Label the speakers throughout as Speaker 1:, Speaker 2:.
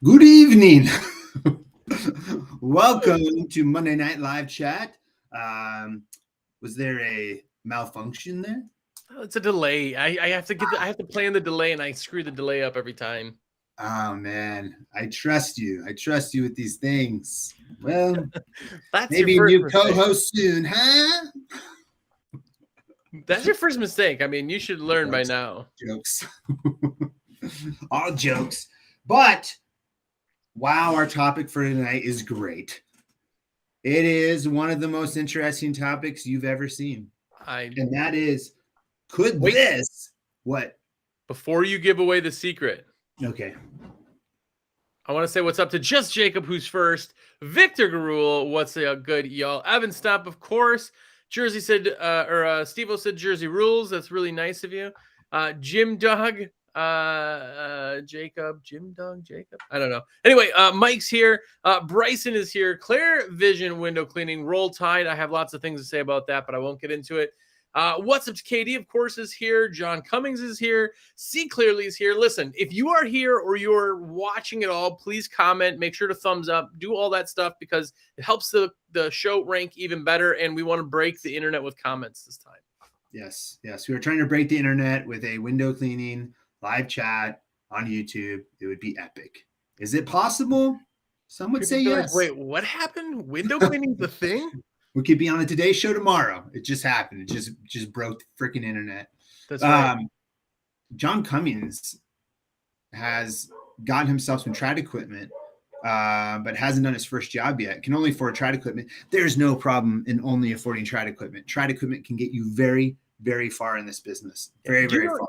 Speaker 1: Good evening. Welcome to Monday Night Live Chat. Was there a malfunction there?
Speaker 2: Oh, it's a delay. I have to I have to plan the delay, and I screw the delay up every time.
Speaker 1: Oh man, I trust you. I trust you with these things. Well,
Speaker 2: That's
Speaker 1: maybe a
Speaker 2: your
Speaker 1: new
Speaker 2: first mistake.
Speaker 1: co-host soon, huh?
Speaker 2: That's your first mistake. I mean, you should learn by now.
Speaker 1: Jokes. All jokes. But wow, our topic for tonight is great. It is one of the most interesting topics you've ever seen. And that is, could this what?
Speaker 2: Before you give away the secret.
Speaker 1: Okay.
Speaker 2: I want to say what's up to Just Jacob, who's first. Victor Garul, what's good, y'all? Evan Stomp, of course. Jersey said, SteveO said Jersey rules. That's really nice of you. Jim Dog, Jacob, Jim Dog, Jacob. I don't know. Anyway, Mike's here. Bryson is here. Claire Vision window cleaning. Roll Tide. I have lots of things to say about that, but I won't get into it. What's up to KD, of course, is here. John Cummings is here. See Clearly is here. Listen, if you are here or you're watching it all, please comment. Make sure to thumbs up. Do all that stuff because it helps the show rank even better, and we want to break the internet with comments this time.
Speaker 1: Yes. We are trying to break the internet with a window cleaning live chat on YouTube. It would be epic. Is it possible? Some would say yes.
Speaker 2: Wait, what happened? Window cleaning the thing?
Speaker 1: We could be on the Today Show tomorrow. It just happened. It just broke the freaking internet.
Speaker 2: That's right.
Speaker 1: John Cummings has gotten himself some trad equipment, but hasn't done his first job yet. Can only afford trad equipment. There's no problem in only affording trad equipment. Trad equipment can get you very, very far in this business. Very, very far.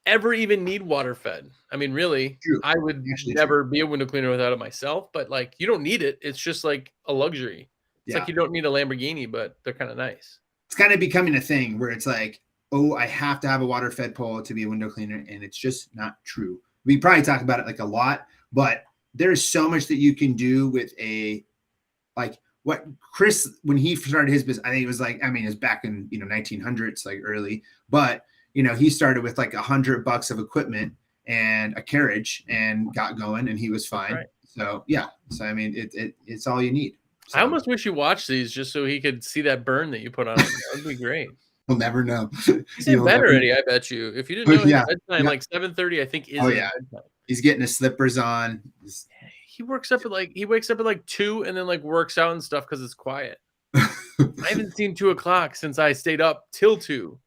Speaker 2: Ever even need water fed? I mean, really, true. I would never be a window cleaner without it myself, but like you don't need it. It's just like a luxury. It's like you don't need a Lamborghini, but they're kind of nice.
Speaker 1: It's kind of becoming a thing where it's like, oh, I have to have a water fed pole to be a window cleaner. And it's just not true. We probably talk about it like a lot, but there's so much that you can do with like what Chris, when he started his business, I think it was like, I mean, it was back in, 1900s, like early, but he started with like $100 of equipment and a carriage and got going and he was fine. Right. So, yeah. So, I mean, it's all you need. So,
Speaker 2: I almost wish you watched these just so he could see that burn that you put on him. That would be great.
Speaker 1: We'll never know.
Speaker 2: He's in bed already, I bet you. If you didn't know his bedtime, like 7:30, I think is bedtime.
Speaker 1: He's getting his slippers on.
Speaker 2: He wakes up at like 2 and then like works out and stuff because it's quiet. I haven't seen 2 o'clock since I stayed up till 2.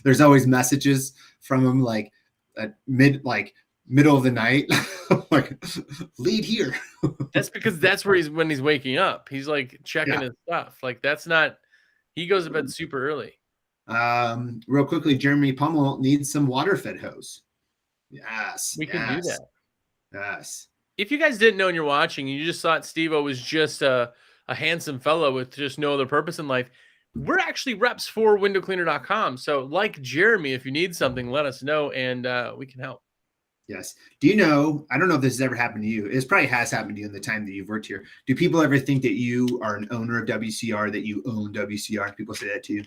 Speaker 1: There's always messages from him like at middle of the night, like lead here.
Speaker 2: That's because that's where when he's waking up. He's like checking his stuff. Like that's not. He goes to bed super early.
Speaker 1: Real quickly, Jeremy Pummel needs some water fed hose. Yes,
Speaker 2: we can do that.
Speaker 1: Yes.
Speaker 2: If you guys didn't know and you're watching, you just thought SteveO was just a handsome fellow with just no other purpose in life. We're actually reps for windowcleaner.com. So like Jeremy, if you need something, let us know and we can help.
Speaker 1: Yes. Do you know, I don't know if this has ever happened to you. It probably has happened to you in the time that you've worked here. Do people ever think that you are an owner of WCR, that you own WCR? People say that to you?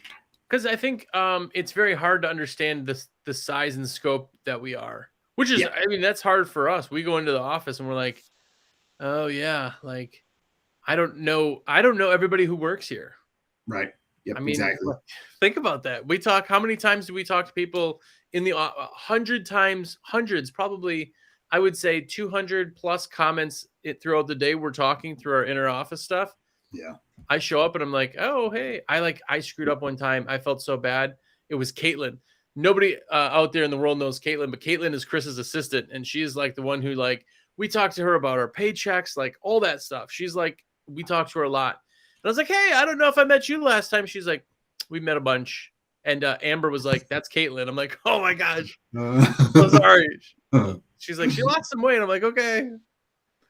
Speaker 2: Because I think it's very hard to understand the size and scope that we are, which is, I mean, that's hard for us. We go into the office and we're like, oh yeah, like, I don't know everybody who works here.
Speaker 1: Right. Yep,
Speaker 2: I mean,
Speaker 1: exactly.
Speaker 2: Think about that. We talk, how many times do we talk to people in the 100 times, hundreds, probably, I would say 200 plus comments throughout the day. We're talking through our inner office stuff.
Speaker 1: Yeah.
Speaker 2: I show up and I'm like, oh, hey, I screwed up one time. I felt so bad. It was Caitlin. Nobody out there in the world knows Caitlin, but Caitlin is Chris's assistant. And she's like the one who we talk to her about our paychecks, like all that stuff. She's like, we talk to her a lot. And I was like, hey, I don't know if I met you last time. She's like, we met a bunch. And Amber was like, that's Caitlin. I'm like, oh my gosh. I'm sorry. She's like, she lost some weight. I'm like, okay.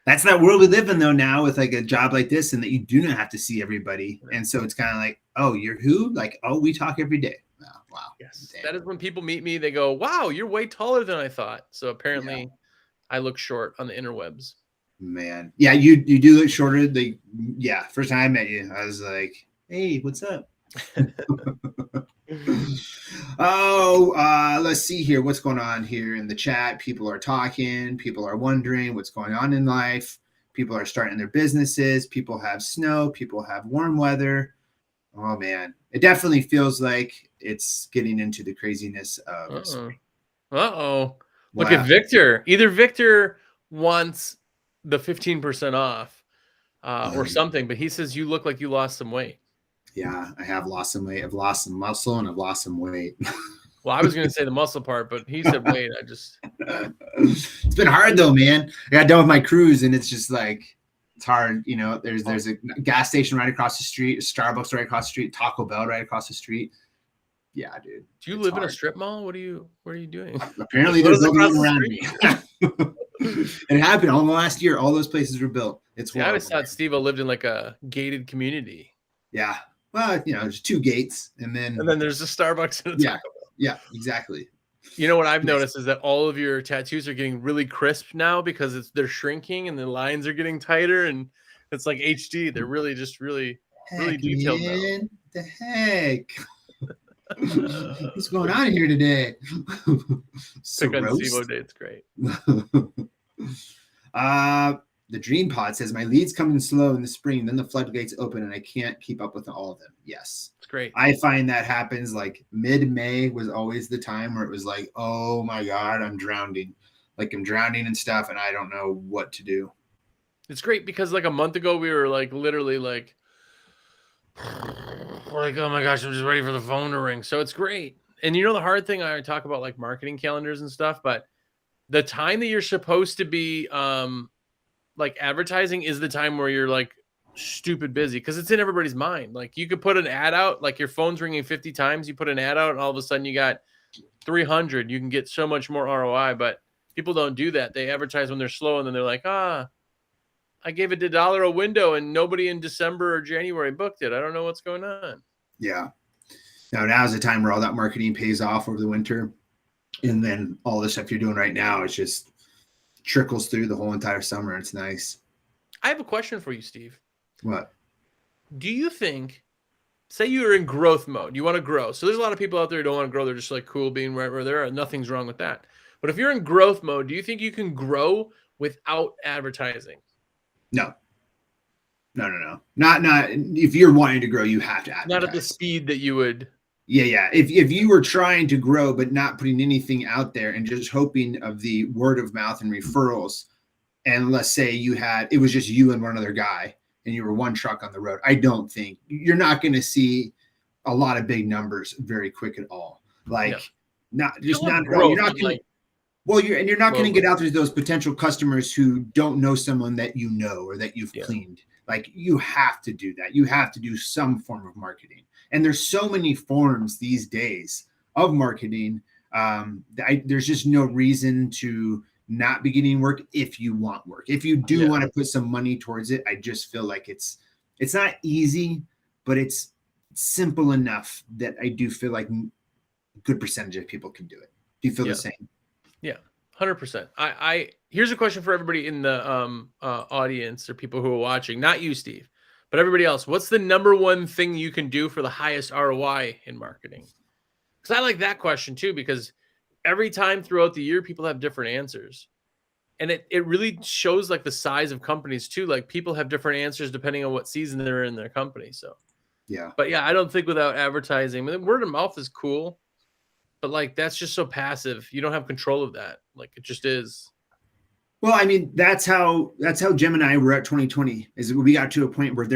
Speaker 1: That's that world we live in though now with like a job like this and that you do not have to see everybody. And so it's kind of like, oh, you're who? Like, oh, we talk every day. Oh, wow.
Speaker 2: Yes. Damn. That is when people meet me, they go, wow, you're way taller than I thought. So apparently I look short on the interwebs.
Speaker 1: Man. Yeah, you do look shorter. First time I met you, I was like, hey, what's up? Oh, let's see here. What's going on here in the chat? People are talking. People are wondering what's going on in life. People are starting their businesses. People have snow. People have warm weather. Oh, man. It definitely feels like it's getting into the craziness of spring.
Speaker 2: Uh-oh.
Speaker 1: What
Speaker 2: Look at
Speaker 1: happened?
Speaker 2: Victor. Either Victor wants the 15% off or something, but he says you look like you lost some weight.
Speaker 1: Yeah, I have lost some weight. I've lost some muscle and I've lost some weight.
Speaker 2: Well, I was going to say the muscle part, but he said weight.
Speaker 1: It's been hard though, man. I got done with my cruise and it's just like, it's hard. You know, there's a gas station right across the street, a Starbucks right across the street, Taco Bell right across the street. Yeah, dude.
Speaker 2: Do you live in a strip mall? What are you doing?
Speaker 1: Apparently they're building one around me. It happened all last year. All those places were built. It's
Speaker 2: I always thought SteveO lived in like a gated community.
Speaker 1: Yeah. Well, you know, there's 2 gates and then
Speaker 2: there's a Starbucks and a Taco Bell.
Speaker 1: Yeah, exactly.
Speaker 2: You know what I've noticed is that all of your tattoos are getting really crisp now because they're shrinking and the lines are getting tighter and it's like HD. They're really just really detailed now.
Speaker 1: The heck? What's going on here today?
Speaker 2: Pick on SteveO Day. It's great.
Speaker 1: The Dream Pod says my leads come in slow in the spring, then the floodgates open and I can't keep up with all of them. Yes.
Speaker 2: It's great.
Speaker 1: I find that happens like mid-May was always the time where it was like, oh my God, I'm drowning. Like I'm drowning and stuff and I don't know what to do.
Speaker 2: It's great because like a month ago we were like literally like oh my gosh, I'm just ready for the phone to ring. So it's great. And you know the hard thing, I talk about like marketing calendars and stuff, but the time that you're supposed to be like advertising is the time where you're like stupid busy because it's in everybody's mind. Like you could put an ad out, like your phone's ringing 50 times, you put an ad out and all of a sudden you got 300. You can get so much more ROI, but people don't do that. They advertise when they're slow and then they're like, I gave it $1 a window and nobody in December or January booked it. I don't know what's going on.
Speaker 1: Yeah. Now's the time where all that marketing pays off over the winter. And then all the stuff you're doing right now, it's just trickles through the whole entire summer. It's nice.
Speaker 2: I have a question for you, Steve.
Speaker 1: What?
Speaker 2: Do you think, say you're in growth mode, you want to grow. So there's a lot of people out there who don't want to grow. They're just like cool being right where they're at. Nothing's wrong with that. But if you're in growth mode, do you think you can grow without advertising?
Speaker 1: No. Not if you're wanting to grow, you have to advertise.
Speaker 2: Not at the speed that you would.
Speaker 1: Yeah. If you were trying to grow but not putting anything out there and just hoping of the word of mouth and referrals, and let's say it was just you and one other guy and you were one truck on the road, I don't think you're not going to see a lot of big numbers very quick at all. Like you're not going to. Well, you're not going to get out there to those potential customers who don't know someone that you know or that you've cleaned. Like you have to do that. You have to do some form of marketing. And there's so many forms these days of marketing. There's just no reason to not be getting work if you want work. If you do want to put some money towards it, I just feel like it's not easy, but it's simple enough that I do feel like a good percentage of people can do it. Do you feel the same?
Speaker 2: Yeah, 100%. Here's a question for everybody in the audience or people who are watching, not you, Steve, but everybody else. What's the number one thing you can do for the highest ROI in marketing? Because I like that question too, because every time throughout the year, people have different answers. And it really shows like the size of companies too. Like people have different answers depending on what season they're in their company. So, but I don't think without advertising, I mean, word of mouth is cool. But like that's just so passive. You don't have control of that. Like it just is.
Speaker 1: Well, I mean, that's how Jim and I were at 2020. Is we got to a point where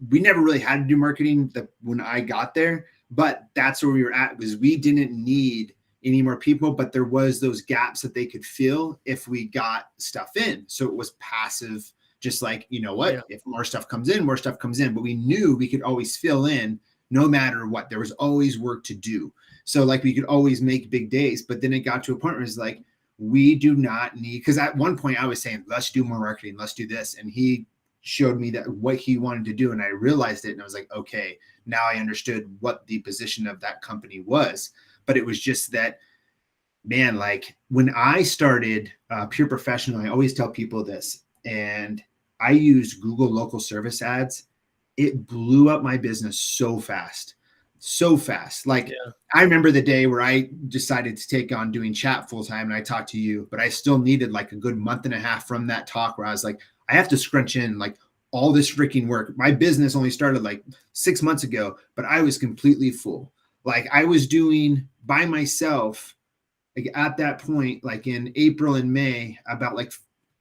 Speaker 1: we never really had to do marketing when I got there, but that's where we were at, was we didn't need any more people, but there was those gaps that they could fill if we got stuff in. So it was passive, just like, you know what, if more stuff comes in, but we knew we could always fill in no matter what. There was always work to do. So like we could always make big days, but then it got to a point where it's like, we do not need, because at one point I was saying, let's do more marketing, let's do this. And he showed me that what he wanted to do. And I realized it. And I was like, okay, now I understood what the position of that company was. But it was just that, man, like when I started Pure Professional, I always tell people this, and I used Google local service ads. It blew up my business so fast. so fast. Like
Speaker 2: Yeah.
Speaker 1: I remember the day where I decided to take on doing chat full time and I talked to you, but I still needed like a good month and a half from that talk where I was like, I have to scrunch in like all this freaking work. My business only started like 6 months ago, but I was completely full. Like I was doing by myself, like at that point, like in April and May, about like,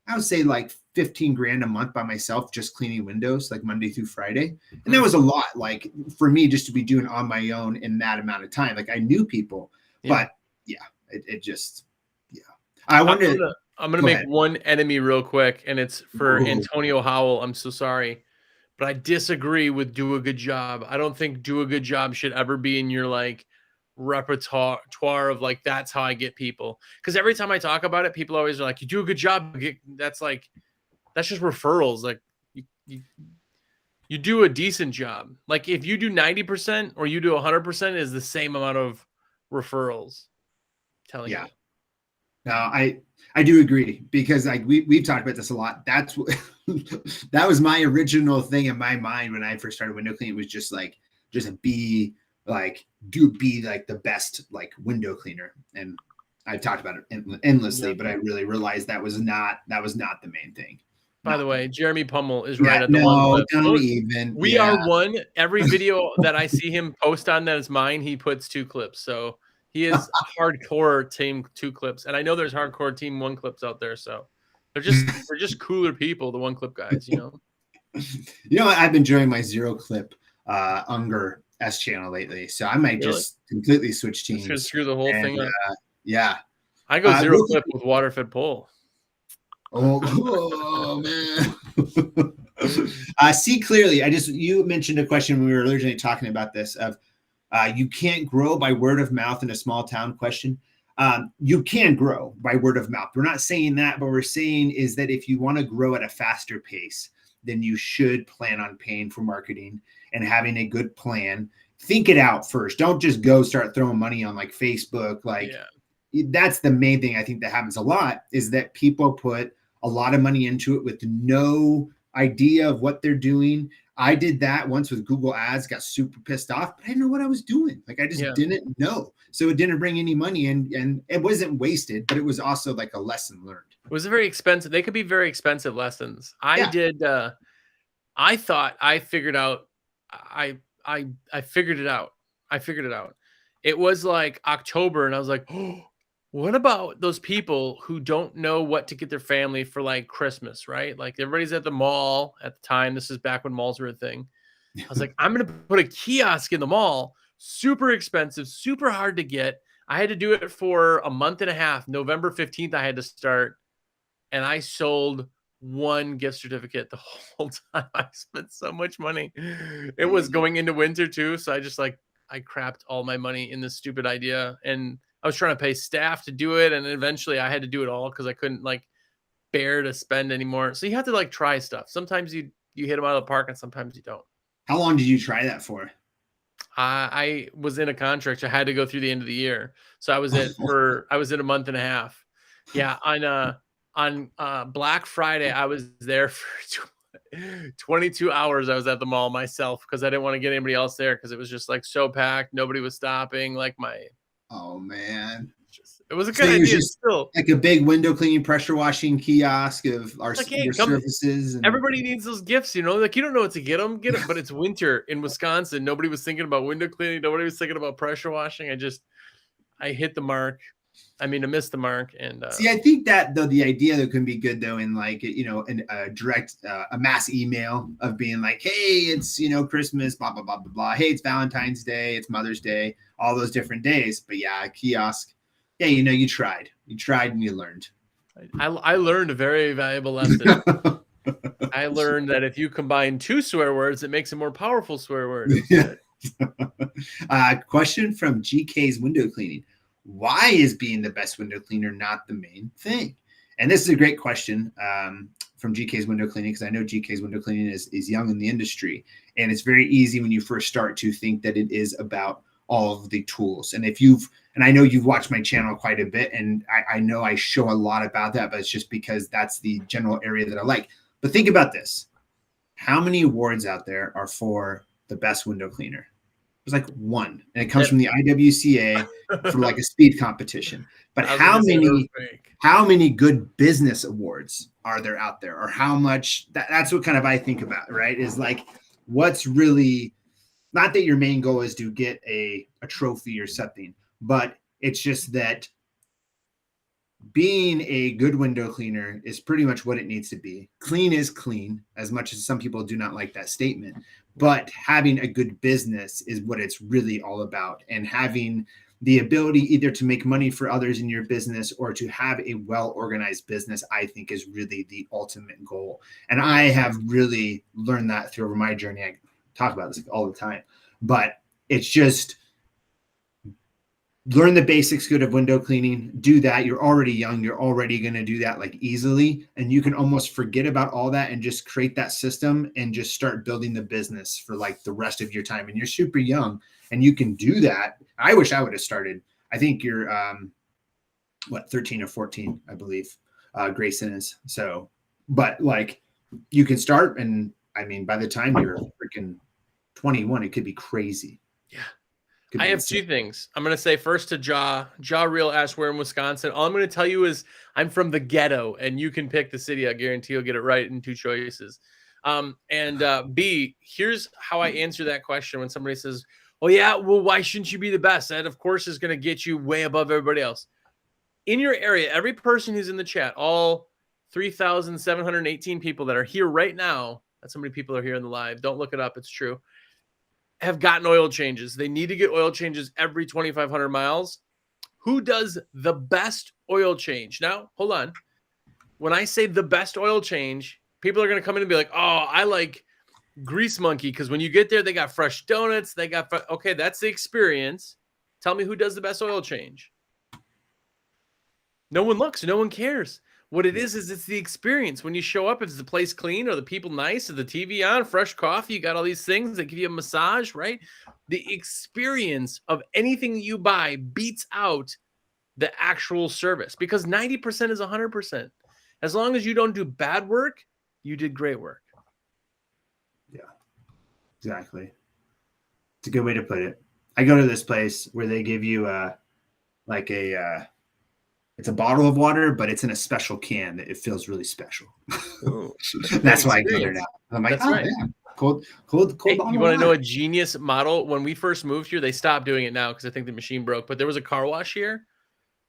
Speaker 1: I would say like 15 grand a month by myself, just cleaning windows, like Monday through Friday. And that was a lot, like for me just to be doing on my own in that amount of time. Like I knew people, but yeah, it just, yeah. I wonder.
Speaker 2: I'm gonna make one enemy real quick, and it's for
Speaker 1: Ooh.
Speaker 2: Antonio Howell. I'm so sorry, but I disagree with do a good job. I don't think do a good job should ever be in your like repertoire of like that's how I get people. Because every time I talk about it, people always are like, "You do a good job." That's like that's just referrals. Like you do a decent job. Like if you do 90% or you do 100% is the same amount of referrals. Telling you.
Speaker 1: No, I do agree because like we've talked about this a lot. That's what that was my original thing in my mind when I first started window cleaning. It was just be like the best like window cleaner. And I've talked about it endlessly, but I really realized that was not the main thing.
Speaker 2: By the way, Jeremy Pummel is right at
Speaker 1: the
Speaker 2: one.
Speaker 1: Don't even.
Speaker 2: We are one. Every video that I see him post on that is mine, he puts 2 clips. So he is hardcore team 2 clips. And I know there's hardcore team 1 clips out there. So they're just cooler people, the 1 clip guys, you know.
Speaker 1: You know, I've been enjoying my Xero clip Unger S channel lately. So I might just completely switch teams.
Speaker 2: Just screw the whole thing up.
Speaker 1: Yeah.
Speaker 2: I go Xero clip with water fed pole.
Speaker 1: Oh man. See clearly. You mentioned a question when we were originally talking about this of you can't grow by word of mouth in a small town question. You can grow by word of mouth. We're not saying that, but we're saying is that if you want to grow at a faster pace, then you should plan on paying for marketing and having a good plan. Think it out first. Don't just go start throwing money on like Facebook. That's the main thing I think that happens a lot is that people put a lot of money into it with no idea of what they're doing. I did that once with Google Ads, got super pissed off, but I didn't know what I was doing. Like I just didn't know. So it didn't bring any money in and it wasn't wasted, but it was also like a lesson learned.
Speaker 2: It was very expensive. They could be very expensive lessons. I thought I figured out, I figured it out. It was like October and I was like, oh, what about those people who don't know what to get their family for like Christmas, right? Like everybody's at the mall at the time. This is back when malls were a thing. I was like, I'm going to put a kiosk in the mall. Super expensive, super hard to get. I had to do it for a month and a half. November 15th, I had to start. And I sold 1 gift certificate the whole time. I spent so much money. It was going into winter too. So I crapped all my money in this stupid idea. And I was trying to pay staff to do it. And eventually I had to do it all because I couldn't like bear to spend anymore. So you have to like try stuff. Sometimes you hit them out of the park and sometimes you don't.
Speaker 1: How long did you try that for?
Speaker 2: I was in a contract. I had to go through the end of the year. So I was in a month and a half. Yeah. On Black Friday, I was there for 22 hours. I was at the mall myself because I didn't want to get anybody else there because it was just like so packed. Nobody was stopping.
Speaker 1: Oh man,
Speaker 2: it was a good idea. Still,
Speaker 1: like a big window cleaning, pressure washing kiosk of our services. And
Speaker 2: everybody needs those gifts, you know. Like you don't know what to get them. But it's winter in Wisconsin. Nobody was thinking about window cleaning. Nobody was thinking about pressure washing. I hit the mark. I missed the mark. And
Speaker 1: see, I think that though the idea that can be good though in like a direct a mass email of being like, hey, it's Christmas, blah blah blah blah blah. Hey, it's Valentine's Day, it's Mother's Day, all those different days. But yeah, a kiosk. Yeah, you tried and you learned.
Speaker 2: I learned a very valuable lesson. I learned that if you combine 2 swear words, it makes a more powerful swear word.
Speaker 1: Question from GK's Window Cleaning. Why is being the best window cleaner not the main thing? And this is a great question from GK's Window Cleaning because I know GK's Window Cleaning is young in the industry. And it's very easy when you first start to think that it is about all of the tools. And I know you've watched my channel quite a bit, and I know I show a lot about that, but it's just because that's the general area that I like. But think about this. How many awards out there are for the best window cleaner? There's like one, and it comes from the IWCA for like a speed competition. But how many good business awards are there out there, or how much? That's what kind of I think about, right? Is like what's really, not that your main goal is to get a trophy or something, but it's just that being a good window cleaner is pretty much what it needs to be. Clean is clean, as much as some people do not like that statement, but having a good business is what it's really all about. And having the ability either to make money for others in your business or to have a well-organized business, I think is really the ultimate goal. And I have really learned that through my journey. I talk about this all the time, but it's just learn the basics good of window cleaning, do that. You're already young. You're already going to do that like easily. And you can almost forget about all that and just create that system and just start building the business for like the rest of your time. And you're super young and you can do that. I wish I would have started. I think you're 13 or 14, I believe, Grayson is. So, but like you can start. And I mean, by the time you're freaking 21, it could be crazy.
Speaker 2: Yeah. I have two things. I'm going to say first to Ja Real Ash, where in Wisconsin. All I'm going to tell you is I'm from the ghetto, and you can pick the city. I guarantee you'll get it right in two choices. B, here's how I answer that question when somebody says, oh, yeah, well, why shouldn't you be the best? That, of course, is going to get you way above everybody else. In your area, every person who's in the chat, all 3,718 people that are here right now, that's how many people are here in the live. Don't look it up. It's true. Have gotten oil changes. They need to get oil changes every 2,500 miles. Who does the best oil change? Now, hold on. When I say the best oil change, people are going to come in and be like, oh, I like Grease Monkey because when you get there, they got fresh donuts. They got, okay, that's the experience. Tell me who does the best oil change. No one looks. No one cares. What it is it's the experience. When you show up, is the place clean? Are the people nice? Is the TV on? Fresh coffee? You got all these things that give you a massage, right? The experience of anything you buy beats out the actual service because 90% is 100%. As long as you don't do bad work, you did great work.
Speaker 1: Yeah, exactly. It's a good way to put it. I go to this place where they give you it's a bottle of water, but it's in a special can that it feels really special. That's why I go there now. I'm like, right. Yeah. Cold. Hey,
Speaker 2: you want to know a genius model? When we first moved here, they stopped doing it now because I think the machine broke. But there was a car wash here.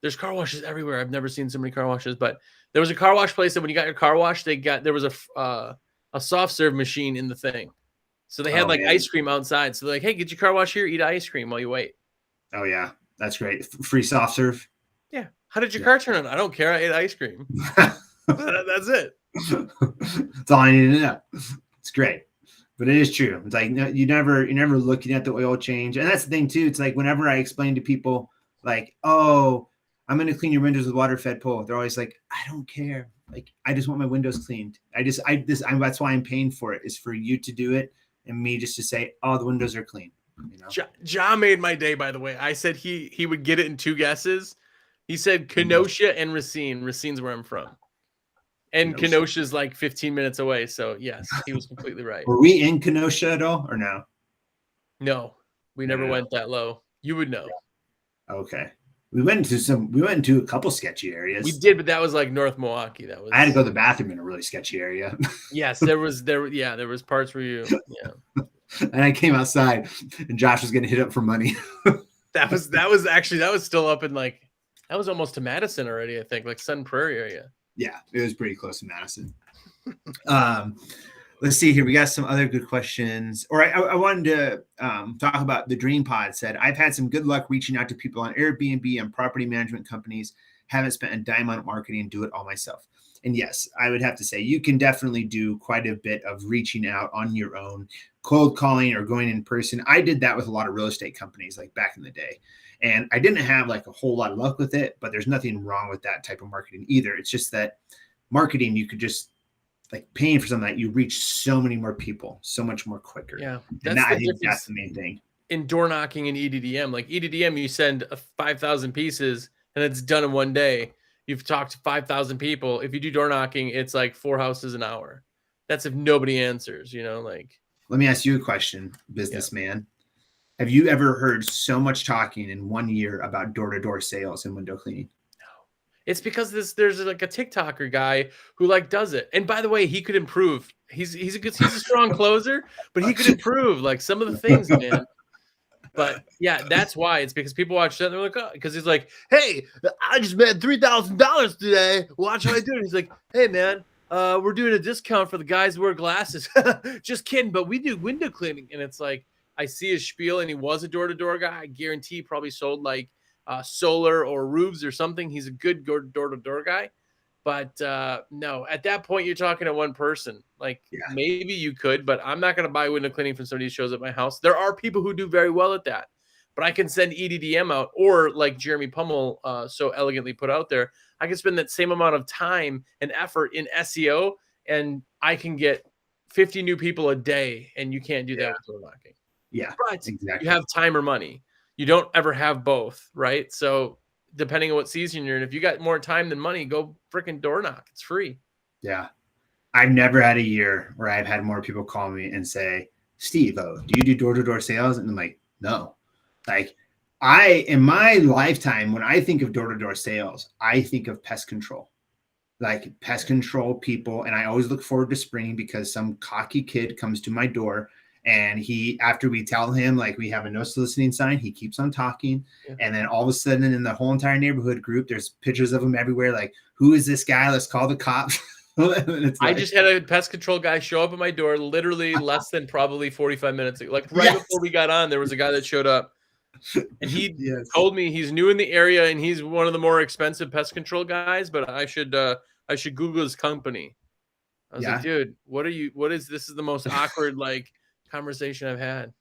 Speaker 2: There's car washes everywhere. I've never seen so many car washes. But there was a car wash place that when you got your car washed, there was a soft serve machine in the thing. So they had ice cream outside. So they're like, hey, get your car wash here, eat ice cream while you wait.
Speaker 1: Oh yeah, that's great. Free soft serve.
Speaker 2: Yeah. How did your car turn on? I don't care. I ate ice cream. That's it.
Speaker 1: That's all I need to know. It's great. But it is true. It's like you're never looking at the oil change. And that's the thing too. It's like whenever I explain to people like, oh, I'm going to clean your windows with water fed pole. They're always like, I don't care. Like, I just want my windows cleaned. That's why I'm paying for it, is for you to do it. And me just to say, oh, the windows are clean. You know?
Speaker 2: Ja made my day, by the way. I said he would get it in two guesses. He said Kenosha and Racine. Racine's where I'm from. And Kenosha's like 15 minutes away. So, yes, he was completely right.
Speaker 1: Were we in Kenosha at all or no?
Speaker 2: No, we never went that low. You would know.
Speaker 1: Okay. We went into a couple sketchy areas.
Speaker 2: We did, but that was like North Milwaukee.
Speaker 1: I had to go to the bathroom in a really sketchy area.
Speaker 2: Yes, there was parts where you,
Speaker 1: And I came outside and Josh was getting hit up for money.
Speaker 2: That was still up in that was almost to Madison already, I think, like Sun Prairie area.
Speaker 1: Yeah, it was pretty close to Madison. Let's see here. We got some other good questions. Or I wanted to talk about the Dream Pod said, I've had some good luck reaching out to people on Airbnb and property management companies. Haven't spent a dime on marketing and do it all myself. And yes, I would have to say you can definitely do quite a bit of reaching out on your own, cold calling or going in person. I did that with a lot of real estate companies like back in the day. And I didn't have like a whole lot of luck with it, but there's nothing wrong with that type of marketing either. It's just that marketing, you could just like paying for something that you reach so many more people, so much more quicker.
Speaker 2: Yeah.
Speaker 1: I think that's the main thing.
Speaker 2: In door knocking and EDDM, like EDDM, you send 5,000 pieces and it's done in one day. You've talked to 5,000 people. If you do door knocking, it's like 4 houses an hour. That's if nobody answers, like.
Speaker 1: Let me ask you a question, businessman. Have you ever heard so much talking in 1 year about door-to-door sales and window cleaning?
Speaker 2: It's because there's like a TikToker guy who like does it. And by the way, he could improve. He's a strong closer, but he could improve like some of the things, man. But yeah, that's why. It's because people watch that and they're like, oh, because he's like, hey, I just made $3,000 today. Watch how I do it. He's like, hey man, we're doing a discount for the guys who wear glasses. Just kidding, but we do window cleaning. And it's like, I see his spiel and he was a door-to-door guy. I guarantee he probably sold like solar or roofs or something. He's a good door-to-door guy. But no, at that point, you're talking to one person. Like maybe you could, but I'm not going to buy window cleaning from somebody who shows up at my house. There are people who do very well at that, but I can send EDDM out, or like Jeremy Pummel so elegantly put out there, I can spend that same amount of time and effort in SEO, and I can get 50 new people a day, and you can't do that with door knocking.
Speaker 1: Yeah,
Speaker 2: but exactly. You have time or money. You don't ever have both, right? So depending on what season you're in, if you got more time than money, go freaking door knock. It's free.
Speaker 1: Yeah. I've never had a year where I've had more people call me and say, Steve, do you do door-to-door sales? And I'm like, no. Like in my lifetime, when I think of door-to-door sales, I think of pest control. Like pest control people. And I always look forward to spring because some cocky kid comes to my door. And after we tell him, like, we have a no soliciting sign, he keeps on talking. Yeah. And then all of a sudden in the whole entire neighborhood group, there's pictures of him everywhere. Like, who is this guy? Let's call the cops.
Speaker 2: I just had a pest control guy show up at my door, literally less than probably 45 minutes ago. Like right before we got on, there was a guy that showed up. And he told me he's new in the area and he's one of the more expensive pest control guys, but I should Google his company. I was like, dude, what is this? Is the most awkward, like, conversation I've had.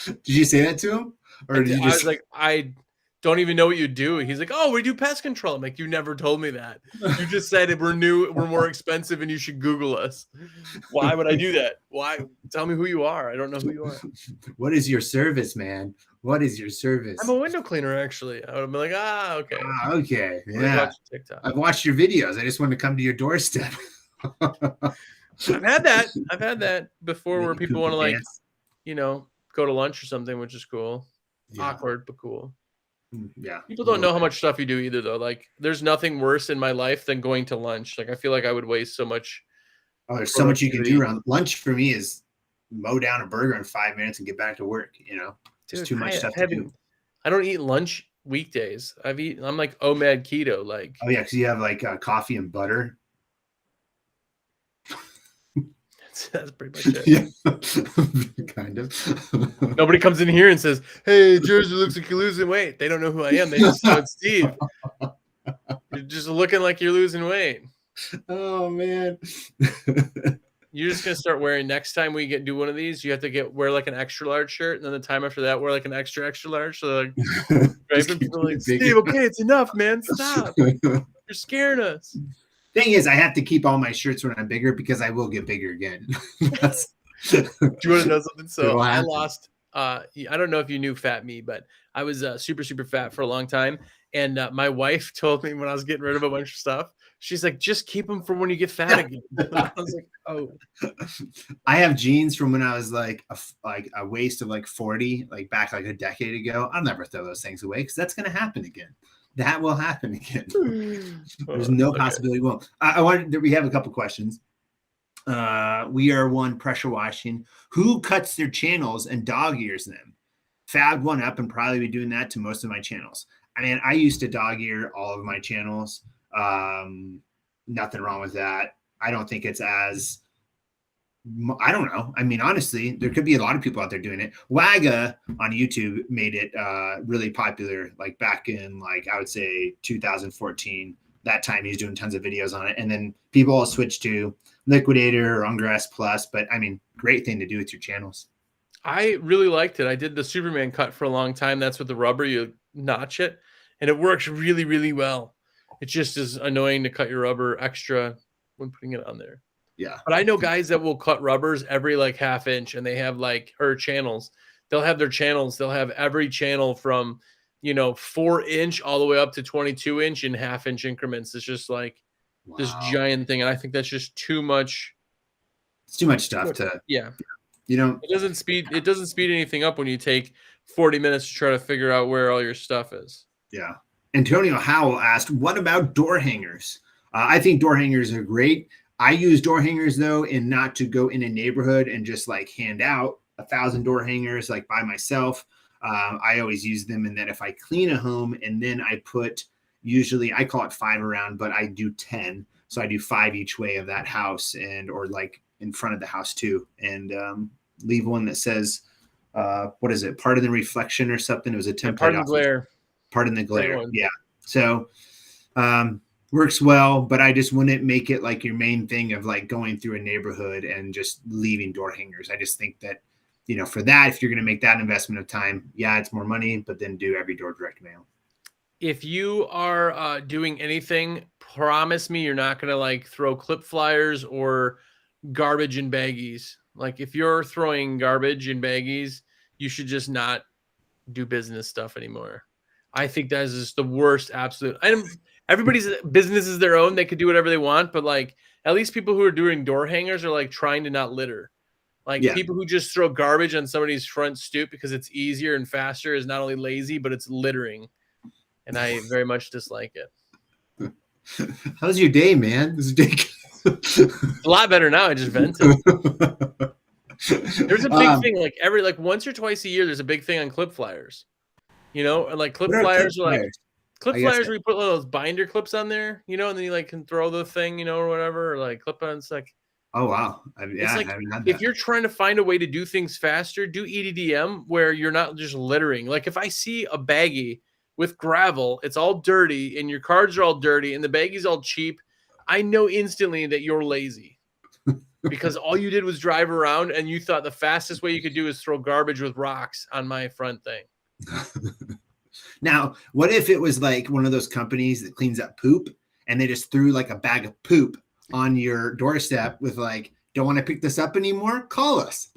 Speaker 1: Did you say that to him? Or did you just...
Speaker 2: I was like, I don't even know what you do. He's like, oh, we do pest control. I'm like, you never told me that. You just said we're new, we're more expensive, and you should Google us. Why would I do that? Why? Tell me who you are. I don't know who you are.
Speaker 1: What is your service, man? What is your service?
Speaker 2: I'm a window cleaner, actually. I would have been like, okay.
Speaker 1: Okay. Yeah. I've watched your videos. I just want to come to your doorstep.
Speaker 2: I've had that before where people want to like, go to lunch or something, which is cool. Awkward, but cool.
Speaker 1: Yeah.
Speaker 2: People don't know how much stuff you do either, though. Like, there's nothing worse in my life than going to lunch. Like, I feel like I would waste so much.
Speaker 1: Oh, there's so much you can do around lunch. For me is mow down a burger in 5 minutes and get back to work. There's too much stuff to do. I
Speaker 2: don't eat lunch weekdays. I'm like OMAD keto. Like,
Speaker 1: oh yeah, because you have like coffee and butter.
Speaker 2: That's pretty much it.
Speaker 1: Yeah. Kind of.
Speaker 2: Nobody comes in here and says, hey, Jersey looks like you're losing weight. They don't know who I am. They just know it's Steve. You're just looking like you're losing weight.
Speaker 1: Oh, man.
Speaker 2: You're just going to start wearing, next time we do one of these, you have to wear like an extra large shirt. And then the time after that, wear like an extra large. So like, people like, Steve, okay, it's enough, man. Stop. You're scaring us.
Speaker 1: Thing is, I have to keep all my shirts when I'm bigger because I will get bigger again.
Speaker 2: Do you want to know something? So I lost, I don't know if you knew fat me, but I was super, super fat for a long time. And my wife told me when I was getting rid of a bunch of stuff, she's like, just keep them for when you get fat again. I was like, oh.
Speaker 1: I have jeans from when I was like a waist of like 40, like back like a decade ago. I'll never throw those things away because that's going to happen again. That will happen again. There's no possibility. Well, we have a couple questions. We are one pressure washing. Who cuts their channels and dog ears them? Fabbed one up and probably be doing that to most of my channels. I mean, I used to dog ear all of my channels. Nothing wrong with that. I don't think it's as, I don't know. I mean, honestly, there could be a lot of people out there doing it. Wagga on YouTube made it really popular, like back in, like, I would say 2014. That time he's doing tons of videos on it. And then people all switched to Liquidator or Unger S Plus. But I mean, great thing to do with your channels.
Speaker 2: I really liked it. I did the Superman cut for a long time. That's with the rubber, you notch it, and it works really, really well. It just is annoying to cut your rubber extra when putting it on there.
Speaker 1: Yeah.
Speaker 2: But I know guys that will cut rubbers every like half inch, and they have like, or channels. They'll have their channels. They'll have every channel from, 4-inch all the way up to 22-inch in half-inch increments. It's just like this giant thing. And I think that's just too much.
Speaker 1: It's too much stuff to.
Speaker 2: Yeah.
Speaker 1: You know,
Speaker 2: It doesn't speed anything up when you take 40 minutes to try to figure out where all your stuff is.
Speaker 1: yeah. Antonio Howell asked, what about door hangers? I think door hangers are great. I use door hangers though, and not to go in a neighborhood and just like hand out 1,000 door hangers like by myself. I always use them. And then if I clean a home and then I put, usually I call it 5 around, but I do 10. So I do 5 each way of that house or like in front of the house too. And leave one that says, what is it? Pardon the reflection or something. It was a template.
Speaker 2: Pardon the glare.
Speaker 1: Pardon the glare. Yeah. So works well, but I just wouldn't make it like your main thing of like going through a neighborhood and just leaving door hangers. I just think that, for that, if you're going to make that investment of time, yeah, it's more money, but then do every door direct mail.
Speaker 2: If you are doing anything, promise me you're not going to like throw clip flyers or garbage in baggies. Like if you're throwing garbage in baggies, you should just not do business stuff anymore. I think that is just the worst absolute. Everybody's business is their own. They could do whatever they want, but like at least people who are doing door hangers are like trying to not litter. Like people who just throw garbage on somebody's front stoop because it's easier and faster is not only lazy, but it's littering. And I very much dislike it.
Speaker 1: How's your day, man? This day
Speaker 2: a lot better now. I just vented. There's a big thing like once or twice a year. There's a big thing on clip flyers. And like clip flyers are like clip flyers where you put those binder clips on there, and then you like can throw the thing, or whatever, or like clip on. It's like,
Speaker 1: oh wow, yeah.
Speaker 2: Like, if you're trying to find a way to do things faster, do EDDM where you're not just littering. Like if I see a baggie with gravel, it's all dirty, and your cards are all dirty, and the baggie's all cheap, I know instantly that you're lazy. Because all you did was drive around and you thought the fastest way you could do is throw garbage with rocks on my front thing.
Speaker 1: Now, what if it was like one of those companies that cleans up poop and they just threw like a bag of poop on your doorstep with like, don't want to pick this up anymore? Call us.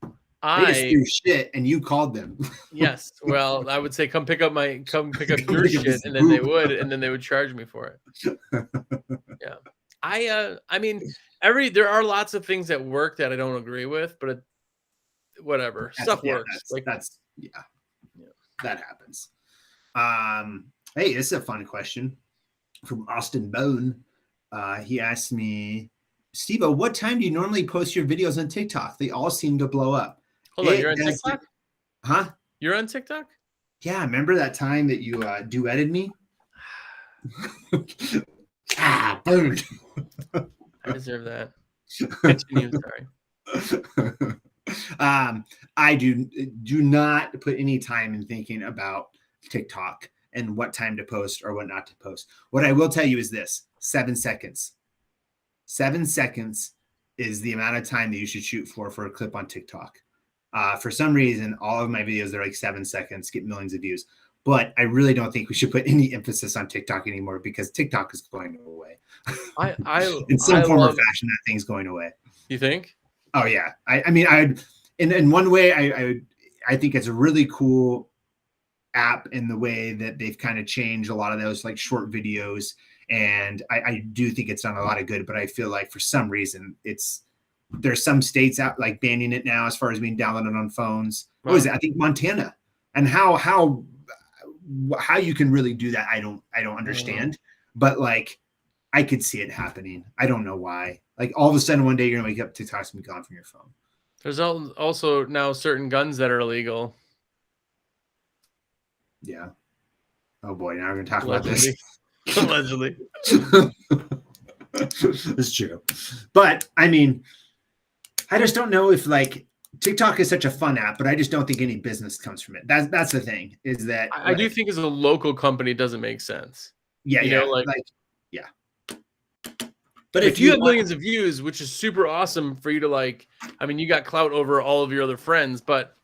Speaker 1: They just threw shit and you called them. Yes.
Speaker 2: Well, I would say come pick up your shit, and then they would charge me for it. Yeah. I mean, there are lots of things that work that I don't agree with, but whatever. Stuff works.
Speaker 1: That happens. Hey, this is a fun question from Austin Bone. He asked me, SteveO, what time do you normally post your videos on TikTok? They all seem to blow up.
Speaker 2: Hold on, you're on TikTok?
Speaker 1: Huh?
Speaker 2: You're on TikTok?
Speaker 1: Yeah, remember that time that you duetted me? Burned.
Speaker 2: I deserve that. Continue, sorry.
Speaker 1: I do not put any time in thinking about TikTok and what time to post or what not to post. What I will tell you is this: 7 seconds. 7 seconds is the amount of time that you should shoot for a clip on TikTok. For some reason, all of my videos are like 7 seconds, get millions of views. But I really don't think we should put any emphasis on TikTok anymore because TikTok is going away. In some form or fashion, that thing's going away.
Speaker 2: You think?
Speaker 1: Oh yeah. I mean, in one way, I think it's a really cool app in the way that they've kind of changed a lot of those like short videos. And I do think it's done a lot of good, but I feel like for some reason there's some states out like banning it now as far as being downloaded on phones. Wow. What is it? I think Montana. And how you can really do that, I don't understand. But like I could see it happening. I don't know why. Like all of a sudden one day you're gonna wake up, TikTok's gonna be gone from your phone.
Speaker 2: There's also now certain guns that are illegal.
Speaker 1: Yeah. Oh boy, now we're gonna talk about this.
Speaker 2: Allegedly.
Speaker 1: It's true. But I mean, I just don't know if like TikTok is such a fun app, but I just don't think any business comes from it. That's the thing, is that
Speaker 2: I do think as a local company it doesn't make sense.
Speaker 1: Yeah,
Speaker 2: yeah. But if you have millions of views, which is super awesome for you to like, I mean, you got clout over all of your other friends, but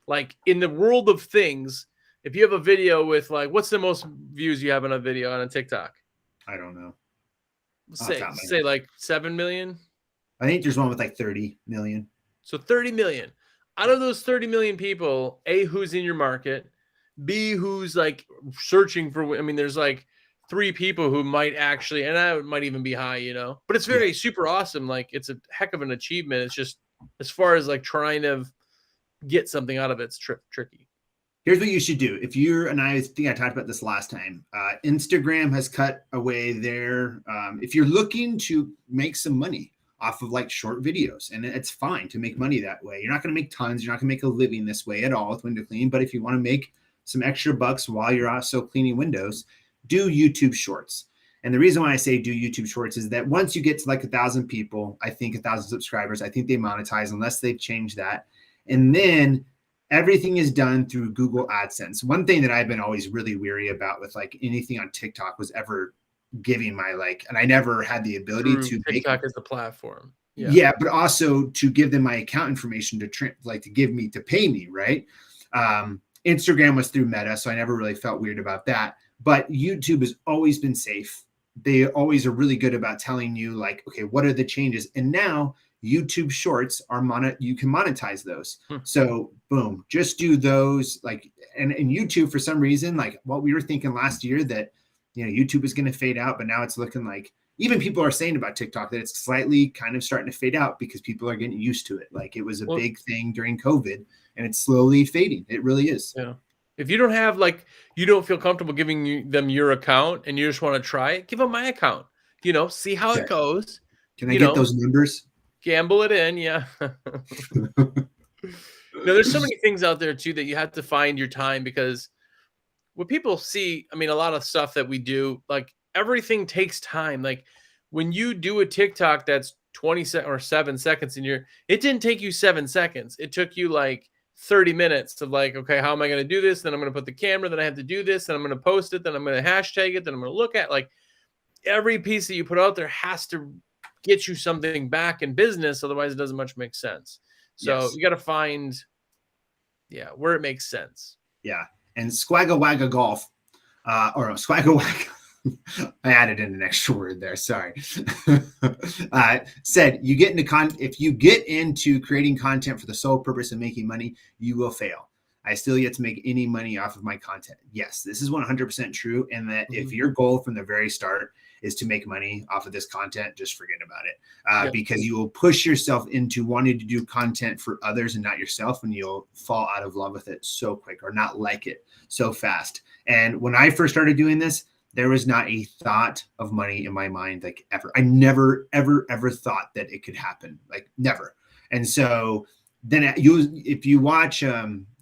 Speaker 2: like in the world of things, if you have a video with like, what's the most views you have on a video on a TikTok?
Speaker 1: I don't know.
Speaker 2: Say like 7 million.
Speaker 1: I think there's one with like 30 million.
Speaker 2: So 30 million. Out of those 30 million people, A, who's in your market, B, who's like searching for, I mean, there's like 3 people who might actually, and that might even be high, but it's very super awesome. Like it's a heck of an achievement. It's just as far as like trying to get something out of it's tricky.
Speaker 1: Here's what you should do. If you're, and I think I talked about this last time, Instagram has cut away their, if you're looking to make some money off of like short videos, and it's fine to make money that way. You're not going to make tons. You're not going to make a living this way at all with window cleaning. But if you want to make some extra bucks while you're also cleaning windows, do YouTube shorts. And the reason why I say do YouTube shorts is that once you get to like 1,000 people, I think 1,000 subscribers, I think they monetize unless they've changed that. And then everything is done through Google AdSense. One thing that I've been always really weary about with like anything on TikTok was ever giving my like, and I never had the ability to
Speaker 2: TikTok as the platform.
Speaker 1: Yeah, but also to give them my account information to to pay me, right? Instagram was through Meta, so I never really felt weird about that. But YouTube has always been safe. They always are really good about telling you like, okay, what are the changes? And now YouTube shorts are you can monetize those. So boom, just do those like, and YouTube for some reason, like what we were thinking last year that, YouTube is going to fade out, but now it's looking like even people are saying about TikTok that it's slightly kind of starting to fade out because people are getting used to it. Like it was a big thing during COVID and it's slowly fading. It really is.
Speaker 2: Yeah. If you don't have you don't feel comfortable giving them your account and you just want to try it, give them my account, see how it goes.
Speaker 1: Can I get those numbers?
Speaker 2: Gamble it in. Yeah. There's so many things out there too that you have to find your time, because what people see, I mean, a lot of stuff that we do, like everything takes time. Like when you do a TikTok that's 7 seconds it didn't take you 7 seconds. It took you like 30 minutes of like, okay, how am I going to do this? Then I'm going to put the camera, then I have to do this, then I'm going to post it, then I'm going to hashtag it, then I'm going to look at like every piece that you put out there has to get you something back in business. Otherwise it doesn't much make sense. So you got to find, where it makes sense.
Speaker 1: Yeah. And Swagga Wagga Golf, or Swagga Wagga, I added in an extra word there. Sorry. Said if you get into creating content for the sole purpose of making money, you will fail. I still yet to make any money off of my content. Yes, this is 100% true. And that if your goal from the very start is to make money off of this content, just forget about it, because you will push yourself into wanting to do content for others and not yourself, and you'll fall out of love with it so quick or not like it so fast. And when I first started doing this, there was not a thought of money in my mind, like ever. I never, ever, ever thought that it could happen, like never. And so then if you watch,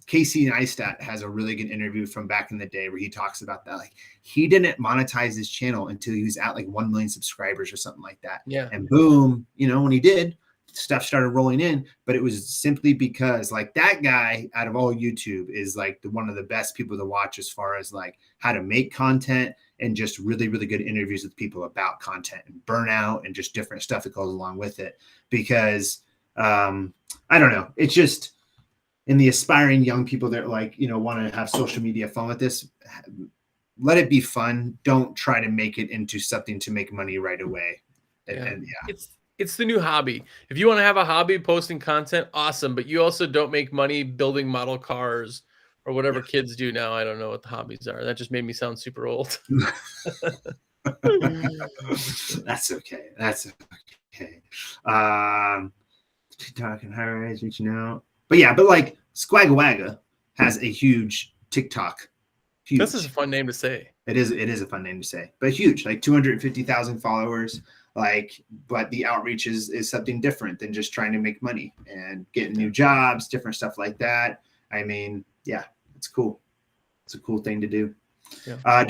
Speaker 1: Casey Neistat has a really good interview from back in the day where he talks about that. Like he didn't monetize his channel until he was at like 1 million subscribers or something like that.
Speaker 2: Yeah.
Speaker 1: And boom, when he did, stuff started rolling in, but it was simply because like that guy out of all YouTube is like one of the best people to watch as far as like how to make content and just really, really good interviews with people about content and burnout and just different stuff that goes along with it. Because I don't know, it's just, in the aspiring young people that want to have social media fun with this, let it be fun. Don't try to make it into something to make money right away.
Speaker 2: It's the new hobby. If you want to have a hobby posting content, awesome. But you also don't make money building model cars or whatever kids do now. I don't know what the hobbies are. That just made me sound super old.
Speaker 1: That's okay. TikTok and high rise reaching out. But like Swagga Wagga has a huge TikTok. Huge.
Speaker 2: This is a fun name to say.
Speaker 1: It is a fun name to say, but huge, like 250,000 followers. But the outreach is something different than just trying to make money and getting new jobs, different stuff like that. I mean, it's cool. It's a cool thing to do. Yeah. I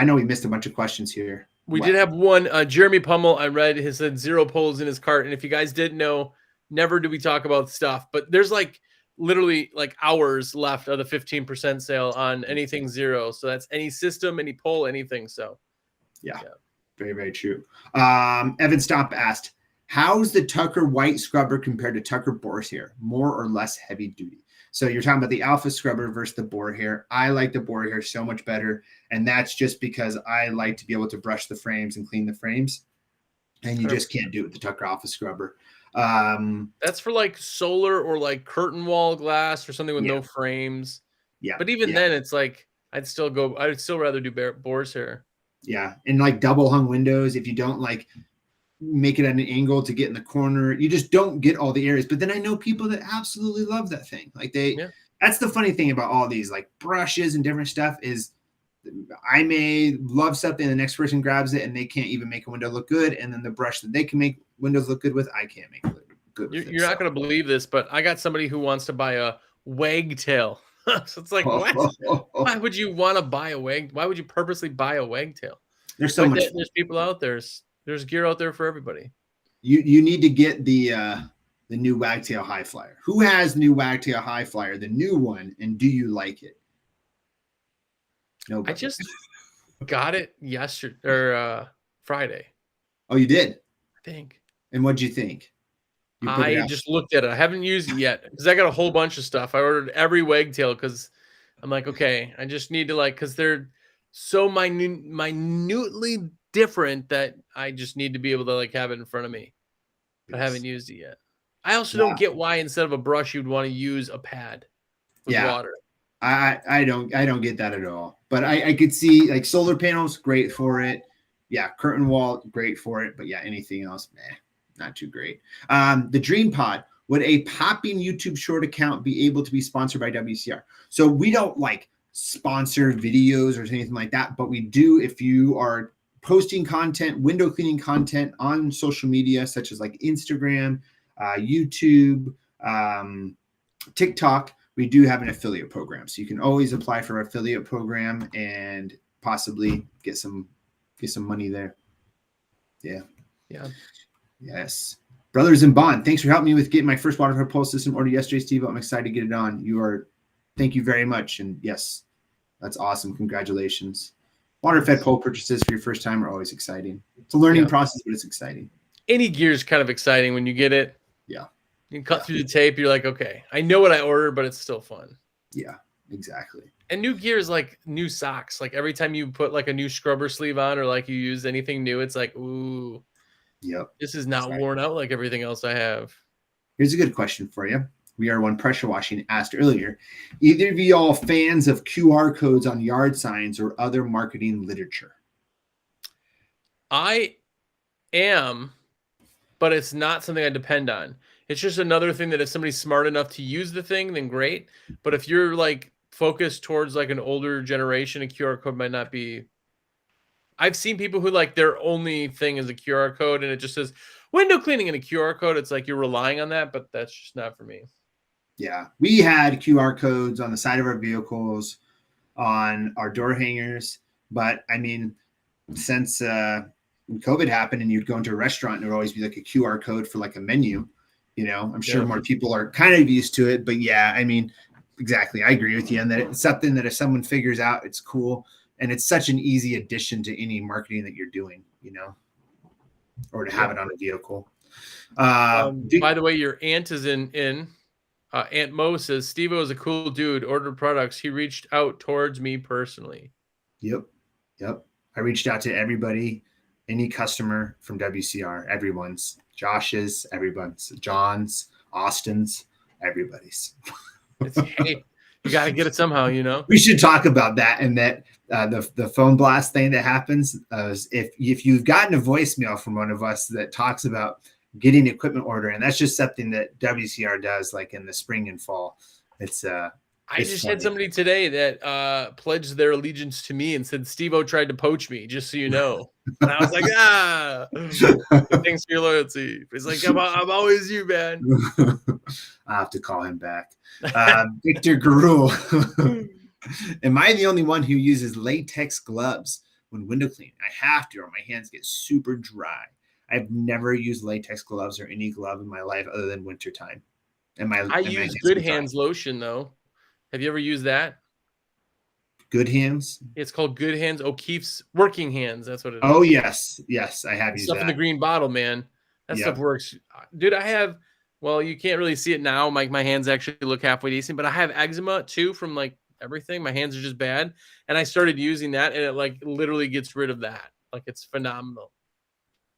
Speaker 1: know we missed a bunch of questions here.
Speaker 2: We did have one. Jeremy Pummel, I read, has said 0 poles in his cart. And if you guys didn't know, never do we talk about stuff, but there's literally hours left of the 15% sale on anything Xero. So that's any system, any pole, anything. So
Speaker 1: yeah. Very, very true. Evan Stomp asked, how's the Tucker white scrubber compared to Tucker boar's hair? More or less heavy duty? So you're talking about the alpha scrubber versus the boar hair. I like the boar hair so much better. And that's just because I like to be able to brush the frames and clean the frames. And you just can't do it with the Tucker alpha scrubber.
Speaker 2: That's for solar or curtain wall glass or something with no frames.
Speaker 1: Yeah.
Speaker 2: But even then it's I'd still rather do boar's hair.
Speaker 1: Yeah. And double hung windows, if you don't make it at an angle to get in the corner. You just don't get all the areas. But then I know people that absolutely love that thing. Like that's the funny thing about all these like brushes and different stuff is I may love something, the next person grabs it and they can't even make a window look good. And then the brush that they can make windows look good with, I can't make it look good with.
Speaker 2: You're not going to believe this, but I got somebody who wants to buy a wagtail. So it's like, what? Why would you want to buy a wag? Why would you purposely buy a wagtail?
Speaker 1: There's so much.
Speaker 2: There's people out there. There's gear out there for everybody.
Speaker 1: You need to get the new wagtail high flyer. Who has the new wagtail high flyer, the new one, and do you like it? Nobody.
Speaker 2: I just got it yesterday or Friday.
Speaker 1: Oh, you did?
Speaker 2: I think.
Speaker 1: And what'd you think?
Speaker 2: I just looked at it. I haven't used it yet because I got a whole bunch of stuff. I ordered every wagtail because I'm like, okay, I just need to because they're so minutely different that I just need to be able to have it in front of me. But I haven't used it yet. I also don't get why instead of a brush you'd want to use a pad with water.
Speaker 1: I don't get that at all. But I could see like solar panels, great for it. Yeah, curtain wall, great for it. But yeah, anything else, not too great. The Dream Pod. Would a popping YouTube short account be able to be sponsored by WCR? So we don't sponsor videos or anything like that, but we do if you are posting content, window cleaning content on social media, such as Instagram, YouTube, TikTok, we do have an affiliate program. So you can always apply for an affiliate program and possibly get some money there. Yeah.
Speaker 2: Yeah.
Speaker 1: Yes. Brothers in Bond, thanks for helping me with getting my first water pole system ordered yesterday, Steve. I'm excited to get it on. Thank you very much. And yes, that's awesome. Congratulations. Water fed pole purchases for your first time are always exciting. It's a learning process, but it's exciting.
Speaker 2: Any gear is kind of exciting when you get it.
Speaker 1: Yeah.
Speaker 2: You can cut through the tape. You're like, okay, I know what I ordered, but it's still fun.
Speaker 1: Yeah, exactly.
Speaker 2: And new gear is like new socks. Like every time you put a new scrubber sleeve on or you use anything new, it's like, ooh.
Speaker 1: Yep.
Speaker 2: This is not worn out like everything else I have.
Speaker 1: Here's a good question for you. We are one pressure washing asked earlier. Either of you all fans of QR codes on yard signs or other marketing literature?
Speaker 2: I am, but it's not something I depend on. It's just another thing that if somebody's smart enough to use the thing, then great. But if you're focused towards an older generation, a QR code might not be. I've seen people who their only thing is a QR code and it just says window cleaning and a QR code. It's you're relying on that, but that's just not for me.
Speaker 1: Yeah. We had QR codes on the side of our vehicles, on our door hangers. But I mean, since COVID happened and you'd go into a restaurant and there would always be a QR code for a menu, I'm sure more people are kind of used to it. But yeah, I mean, exactly. I agree with you. And that it's something that if someone figures out, it's cool. And it's such an easy addition to any marketing that you're doing, or to have it on a vehicle.
Speaker 2: By the way, your aunt is in. Aunt Mo says, SteveO is a cool dude, ordered products. He reached out towards me personally.
Speaker 1: Yep. I reached out to everybody, any customer from WCR, everyone's, Josh's, everyone's, John's, Austin's, everybody's.
Speaker 2: Hey, you got to get it somehow,
Speaker 1: We should talk about that and that the phone blast thing that happens. If you've gotten a voicemail from one of us that talks about getting equipment order, and that's just something that WCR does in the spring and fall. It's
Speaker 2: I just had somebody today that pledged their allegiance to me and said SteveO tried to poach me, just so you know. And I was like, thanks for your loyalty. He's like, I'm always you, man.
Speaker 1: I'll have to call him back. Victor Garul. Am I the only one who uses latex gloves when window cleaning? I have to, or my hands get super dry. I've never used latex gloves or any glove in my life other than wintertime. I
Speaker 2: use Good Hands lotion, though. Have you ever used that?
Speaker 1: Good Hands?
Speaker 2: It's called Good Hands. O'Keefe's Working Hands. That's what it is.
Speaker 1: Oh, yes. Yes, I have used
Speaker 2: stuff
Speaker 1: that.
Speaker 2: In the green bottle, man. That stuff works. Dude, I have, well, you can't really see it now. My hands actually look halfway decent, but I have eczema, too, from, everything. My hands are just bad. And I started using that, and it, literally gets rid of that. It's phenomenal.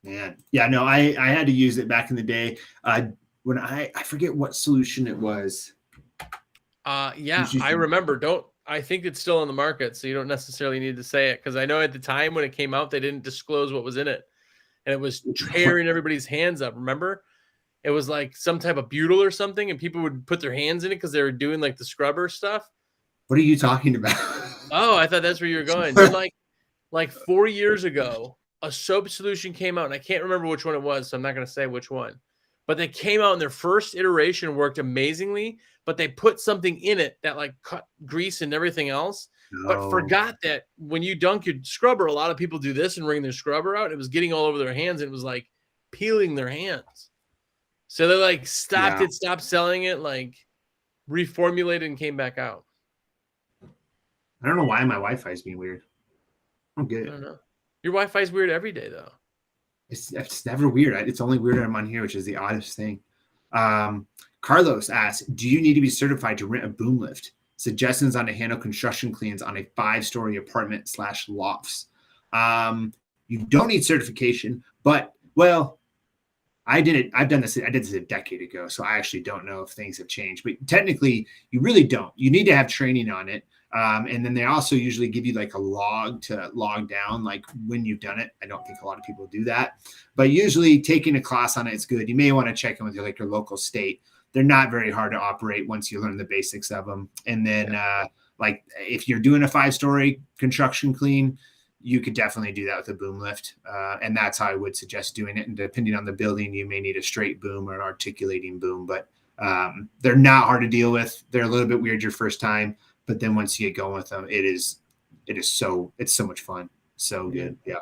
Speaker 1: Man. Yeah, no, I had to use it back in the day. When I forget what solution it was.
Speaker 2: Yeah, I remember. I think it's still on the market, so you don't necessarily need to say it, because I know at the time when it came out, they didn't disclose what was in it. and it was tearing everybody's hands up. Remember? It was like some type of butyl or something, and people would put their hands in it because they were doing like the scrubber stuff.
Speaker 1: What are you talking about?
Speaker 2: Oh, I thought that's where you were going. Then like 4 years ago, a soap solution came out, and I can't remember which one it was, so I'm not going to say which one. But they came out, and their first iteration worked amazingly, but they put something in it that like cut grease and everything else, but forgot that when you dunk your scrubber, a lot of people do this and wring their scrubber out. It was getting all over their hands, and it was like peeling their hands. So they like stopped it, stopped selling it, like reformulated and came back out.
Speaker 1: I don't know why my Wi-Fi is being weird. I'm good.
Speaker 2: I don't know. Your Wi-Fi is weird every day, though.
Speaker 1: It's never weird. It's only weird when I'm on here, which is the oddest thing. Carlos asks, do you need to be certified to rent a boom lift? Suggestions on to handle construction cleans on a 5-story apartment / lofts. You don't need certification, but well, I did it. I did this a decade ago, so I actually don't know if things have changed. But technically, you really don't. You need to have training on it. And then they also usually give you like a log to log down, like when you've done it. I don't think a lot of people do that, but usually taking a class on it is good. You may want to check in with your local state. They're not very hard to operate once you learn the basics of them. And then like if you're doing a 5-story construction clean, you could definitely do that with a boom lift. And that's how I would suggest doing it. And depending on the building, you may need a straight boom or an articulating boom, but they're not hard to deal with. They're a little bit weird your first time, but then once you get going with them, it's so much fun. So good. Yeah.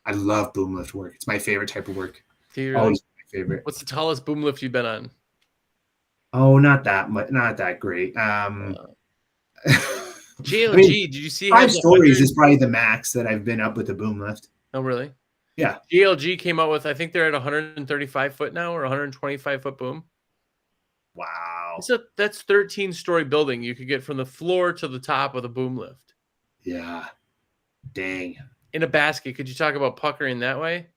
Speaker 1: I love boom lift work. It's my favorite type of work. Always my favorite.
Speaker 2: What's the tallest boom lift you've been on?
Speaker 1: Oh, not that much, not that great.
Speaker 2: GLG, I mean, did you see
Speaker 1: 5 stories is probably the max that I've been up with a boom lift.
Speaker 2: Oh, really?
Speaker 1: Yeah.
Speaker 2: GLG came out with, I think they're at 135 foot now or 125 foot boom.
Speaker 1: Wow.
Speaker 2: That's 13-story building you could get from the floor to the top with a boom lift.
Speaker 1: Yeah. Dang.
Speaker 2: In a basket. Could you talk about puckering that way?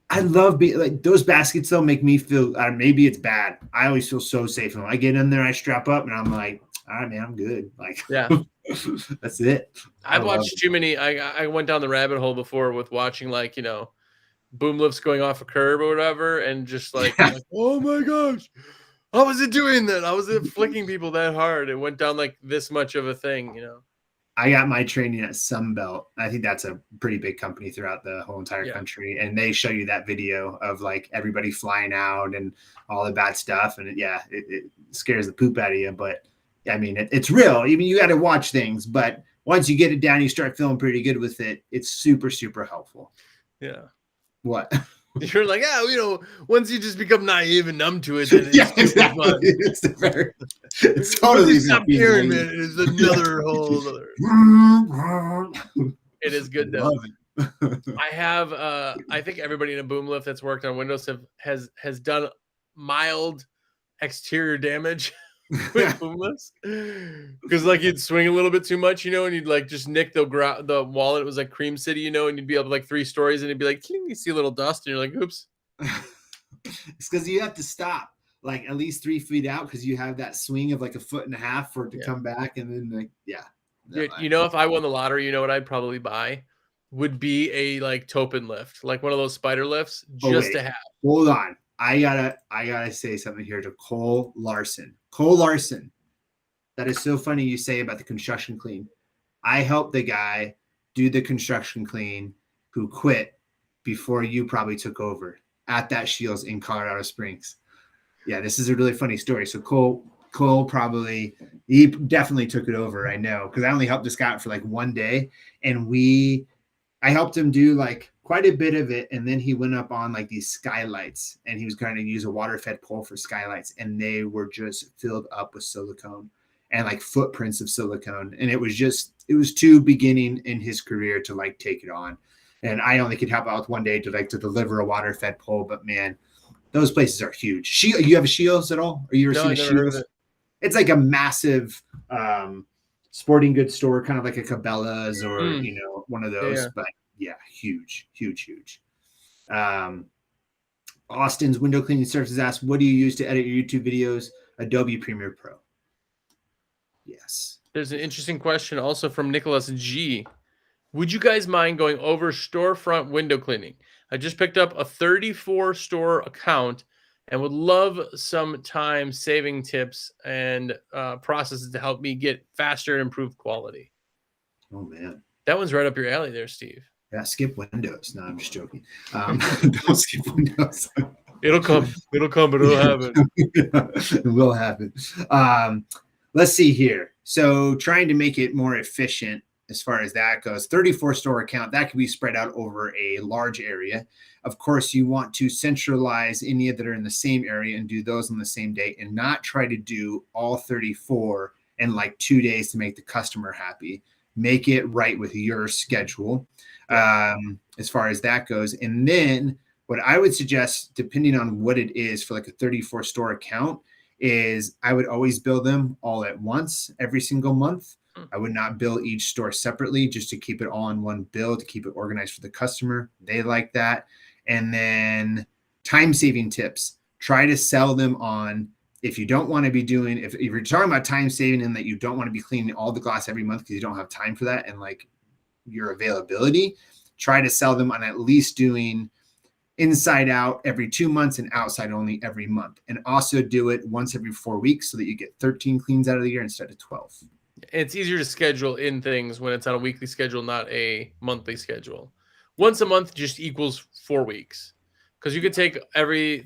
Speaker 1: I love like those baskets though make me feel maybe it's bad. I always feel so safe. When I get in there, I strap up and I'm like, all right, man, I'm good. Like,
Speaker 2: yeah,
Speaker 1: that's it.
Speaker 2: I've watched too many. I went down the rabbit hole before with watching like, boom lifts going off a curb or whatever. And just like, oh my gosh, how was it doing that? How was it flicking people that hard? It went down like this much of a thing,
Speaker 1: I got my training at Sunbelt. I think that's a pretty big company throughout the whole entire country. And they show you that video of like everybody flying out and all the bad stuff. And it scares the poop out of you. But I mean, it's real. I mean, you got to watch things, but once you get it down, you start feeling pretty good with it. It's super, super helpful.
Speaker 2: Yeah.
Speaker 1: What?
Speaker 2: You're like, once you just become naive and numb to it, then
Speaker 1: exactly. It's totally
Speaker 2: stop caring, man. It is another whole other. It is good though. I have I think everybody in a boom lift that's worked on Windows has done mild exterior damage with boom lifts. Because like you'd swing a little bit too much, and you'd like just nick the wall, and it was like Cream City, and you'd be up like 3 stories, and it'd be like, you see a little dust, and you're like, oops.
Speaker 1: It's because you have to stop like at least 3 feet out because you have that swing of like 1.5 feet for it to come back, and then like
Speaker 2: if I won the lottery, what I'd probably buy would be a like Topin lift, like one of those spider lifts, to have.
Speaker 1: Hold on. I gotta say something here to Cole Larson. Cole Larson. That is so funny you say about the construction clean. I helped the guy do the construction clean who quit before you probably took over at that Shields in Colorado Springs. Yeah, this is a really funny story. So Cole he definitely took it over. I know, because I only helped this guy for like 1 day, and I helped him do like quite a bit of it. And then he went up on like these skylights, and he was going to use a water fed pole for skylights. And they were just filled up with silicone and like footprints of silicone. And it was too beginning in his career to like take it on. And I only could help out with 1 day to deliver a water fed pole. But man, those places are huge. You have a Shields at all? Or you ever seen a Shields? It's like a massive sporting goods store, kind of like a Cabela's or, one of those. Yeah. But yeah, huge. Austin's Window Cleaning Services asks, what do you use to edit your YouTube videos? Adobe Premiere Pro. Yes.
Speaker 2: There's an interesting question also from Nicholas G. Would you guys mind going over storefront window cleaning? I just picked up a 34 store account and would love some time saving tips and processes to help me get faster and improve quality.
Speaker 1: Oh man,
Speaker 2: that one's right up your alley there, Steve.
Speaker 1: Yeah, skip Windows. No, I'm just joking. Don't skip Windows.
Speaker 2: It'll come, but it'll happen.
Speaker 1: It will happen. Let's see here. So trying to make it more efficient as far as that goes, 34 store account, that can be spread out over a large area. Of course, you want to centralize any that are in the same area and do those on the same day and not try to do all 34 in like 2 days to make the customer happy. Make it right with your schedule as far as that goes. And then what I would suggest, depending on what it is for like a 34 store account, is I would always bill them all at once every single month. I would not bill each store separately, just to keep it all in one bill, to keep it organized for the customer. They like that. And then time saving tips, try to sell them on, if you don't want to be doing, if you're talking about time saving and that you don't want to be cleaning all the glass every month because you don't have time for that and like your availability, try to sell them on at least doing inside out every 2 months and outside only every month. And also do it once every 4 weeks so that you get 13 cleans out of the year instead of 12.
Speaker 2: It's easier to schedule in things when it's on a weekly schedule, not a monthly schedule. Once a month just equals 4 weeks. Because you could take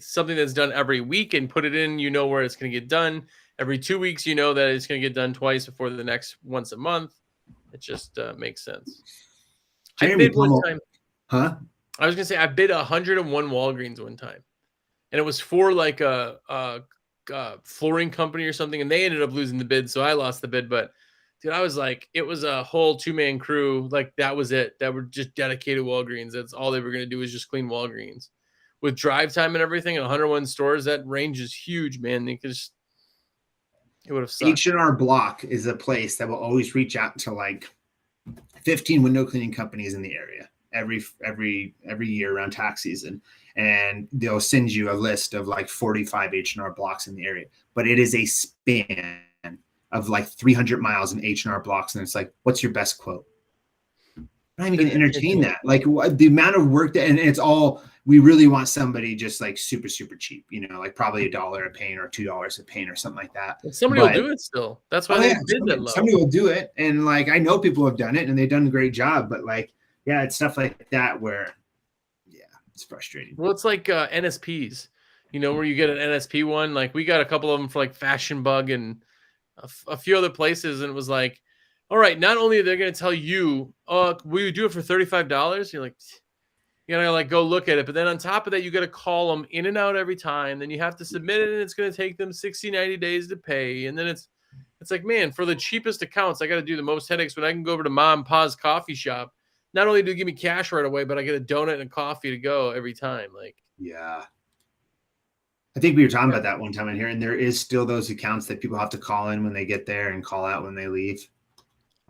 Speaker 2: something that's done every week and put it in, you know where it's going to get done. Every 2 weeks, you know that it's going to get done twice before the next once a month. It just makes sense.
Speaker 1: Jeremy,
Speaker 2: I bid one time.
Speaker 1: Huh?
Speaker 2: I was going to say I bid 101 Walgreens one time. And it was for like a flooring company or something. And they ended up losing the bid. So I lost the bid. But dude, I was like, it was a whole 2-man crew. Like that was it. That were just dedicated Walgreens. That's all they were going to do was just clean Walgreens. With drive time and everything and 101 stores, that range is huge, man. It would have sucked.
Speaker 1: H&R Block is a place that will always reach out to like 15 window cleaning companies in the area every year around tax season. And they'll send you a list of like 45 H&R Blocks in the area. But it is a span of like 300 miles in H&R Blocks. And it's like, what's your best quote? I'm not even going to entertain that. Like the amount of work that, and it's all, we really want somebody just like super, super cheap, you know, like probably $1 a paint or $2 a paint or something like that.
Speaker 2: Somebody will do it still. That's why they bid that low.
Speaker 1: Somebody will do it. And like, I know people have done it and they've done a great job, but like, yeah, it's stuff like that where, yeah, it's frustrating.
Speaker 2: Well, it's like NSPs, you know, where you get an NSP one. Like we got a couple of them for like Fashion Bug and a few other places. And it was like, all right, not only are they going to tell you, oh, will you do it for $35? You're like, you gotta like go look at it. But then on top of that, you got to call them in and out every time. Then you have to submit it and it's going to take them 60, 90 days to pay. And then it's like, man, for the cheapest accounts, I got to do the most headaches when I can go over to Mom and Pa's coffee shop. Not only do they give me cash right away, but I get a donut and coffee to go every time. Like,
Speaker 1: yeah. I think we were talking about that one time in here, and there is still those accounts that people have to call in when they get there and call out when they leave.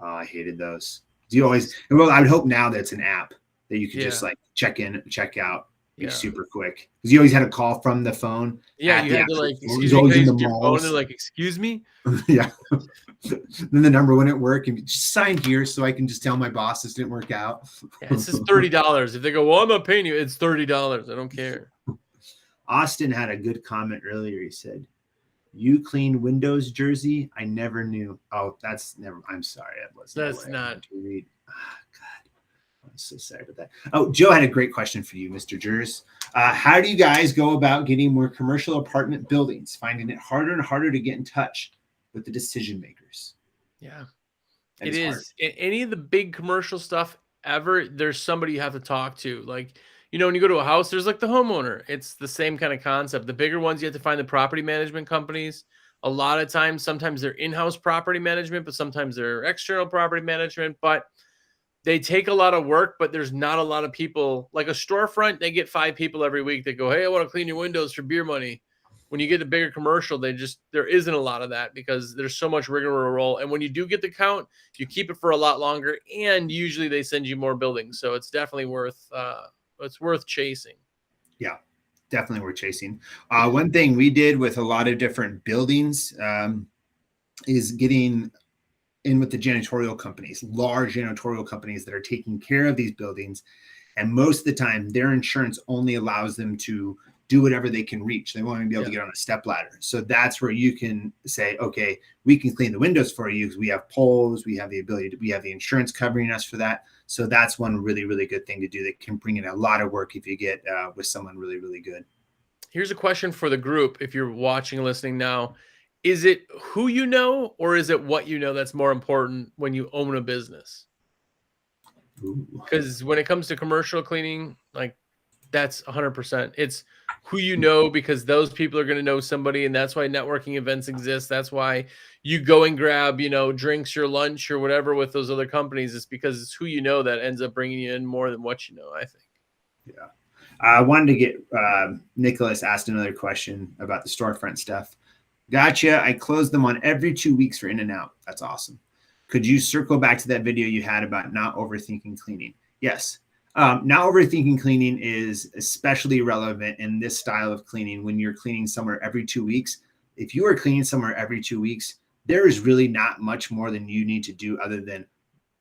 Speaker 1: Oh, I hated those. Do you always? Well, I would hope now that it's an app that you could just like check in, check out, be super quick. Because you always had a call from the phone.
Speaker 2: Yeah, you had to like, excuse me, in the malls. Phone, like, excuse me.
Speaker 1: Yeah. Then the number wouldn't work, and just sign here so I can just tell my boss this didn't work out.
Speaker 2: Yeah, it says $30. If they go, well, I'm not paying you, it's $30. I don't care.
Speaker 1: Austin had a good comment earlier. He said, "You clean Windows, Jersey? I never knew." Oh, that's never. I'm sorry,
Speaker 2: that's not
Speaker 1: to read. Oh, God, I'm so sorry about that. Oh, Joe had a great question for you, Mr. Jers. How do you guys go about getting more commercial apartment buildings? Finding it harder and harder to get in touch with the decision makers.
Speaker 2: Yeah, it is. Any of the big commercial stuff ever, there's somebody you have to talk to. Like, you know, when you go to a house, there's like the homeowner. It's the same kind of concept. The bigger ones, you have to find the property management companies. A lot of times, sometimes they're in-house property management, but sometimes they're external property management. But they take a lot of work, but there's not a lot of people. Like a storefront, they get 5 people every week that go, hey, I want to clean your windows for beer money. When you get a bigger commercial, there isn't a lot of that because there's so much rigmarole. And when you do get the count, you keep it for a lot longer. And usually they send you more buildings. So it's definitely worth chasing.
Speaker 1: Yeah, definitely worth chasing. One thing we did with a lot of different buildings is getting in with the janitorial companies, large janitorial companies that are taking care of these buildings, And most of the time, their insurance only allows them to do whatever they can reach. They won't even be able to get on a step ladder. So that's where you can say, okay, we can clean the windows for you because we have poles, we have the ability to, we have the insurance covering us for that. So that's one really, really good thing to do that can bring in a lot of work if you get with someone really, really good.
Speaker 2: Here's a question for the group. If you're watching, listening now, is it who you know, or is it what you know that's more important when you own a business? Because when it comes to commercial cleaning, like that's 100%. It's who you know, because those people are going to know somebody, and that's why networking events exist. That's why you go and grab, you know, drinks or lunch or whatever with those other companies. It's because it's who you know that ends up bringing you in more than what you know, I think.
Speaker 1: Yeah. I wanted to get Nicholas asked another question about the storefront stuff. Gotcha. I close them on every 2 weeks for in and out. That's awesome. Could you circle back to that video you had about not overthinking cleaning? Yes. Not overthinking cleaning is especially relevant in this style of cleaning when you're cleaning somewhere every 2 weeks. If you are cleaning somewhere every 2 weeks, there is really not much more than you need to do other than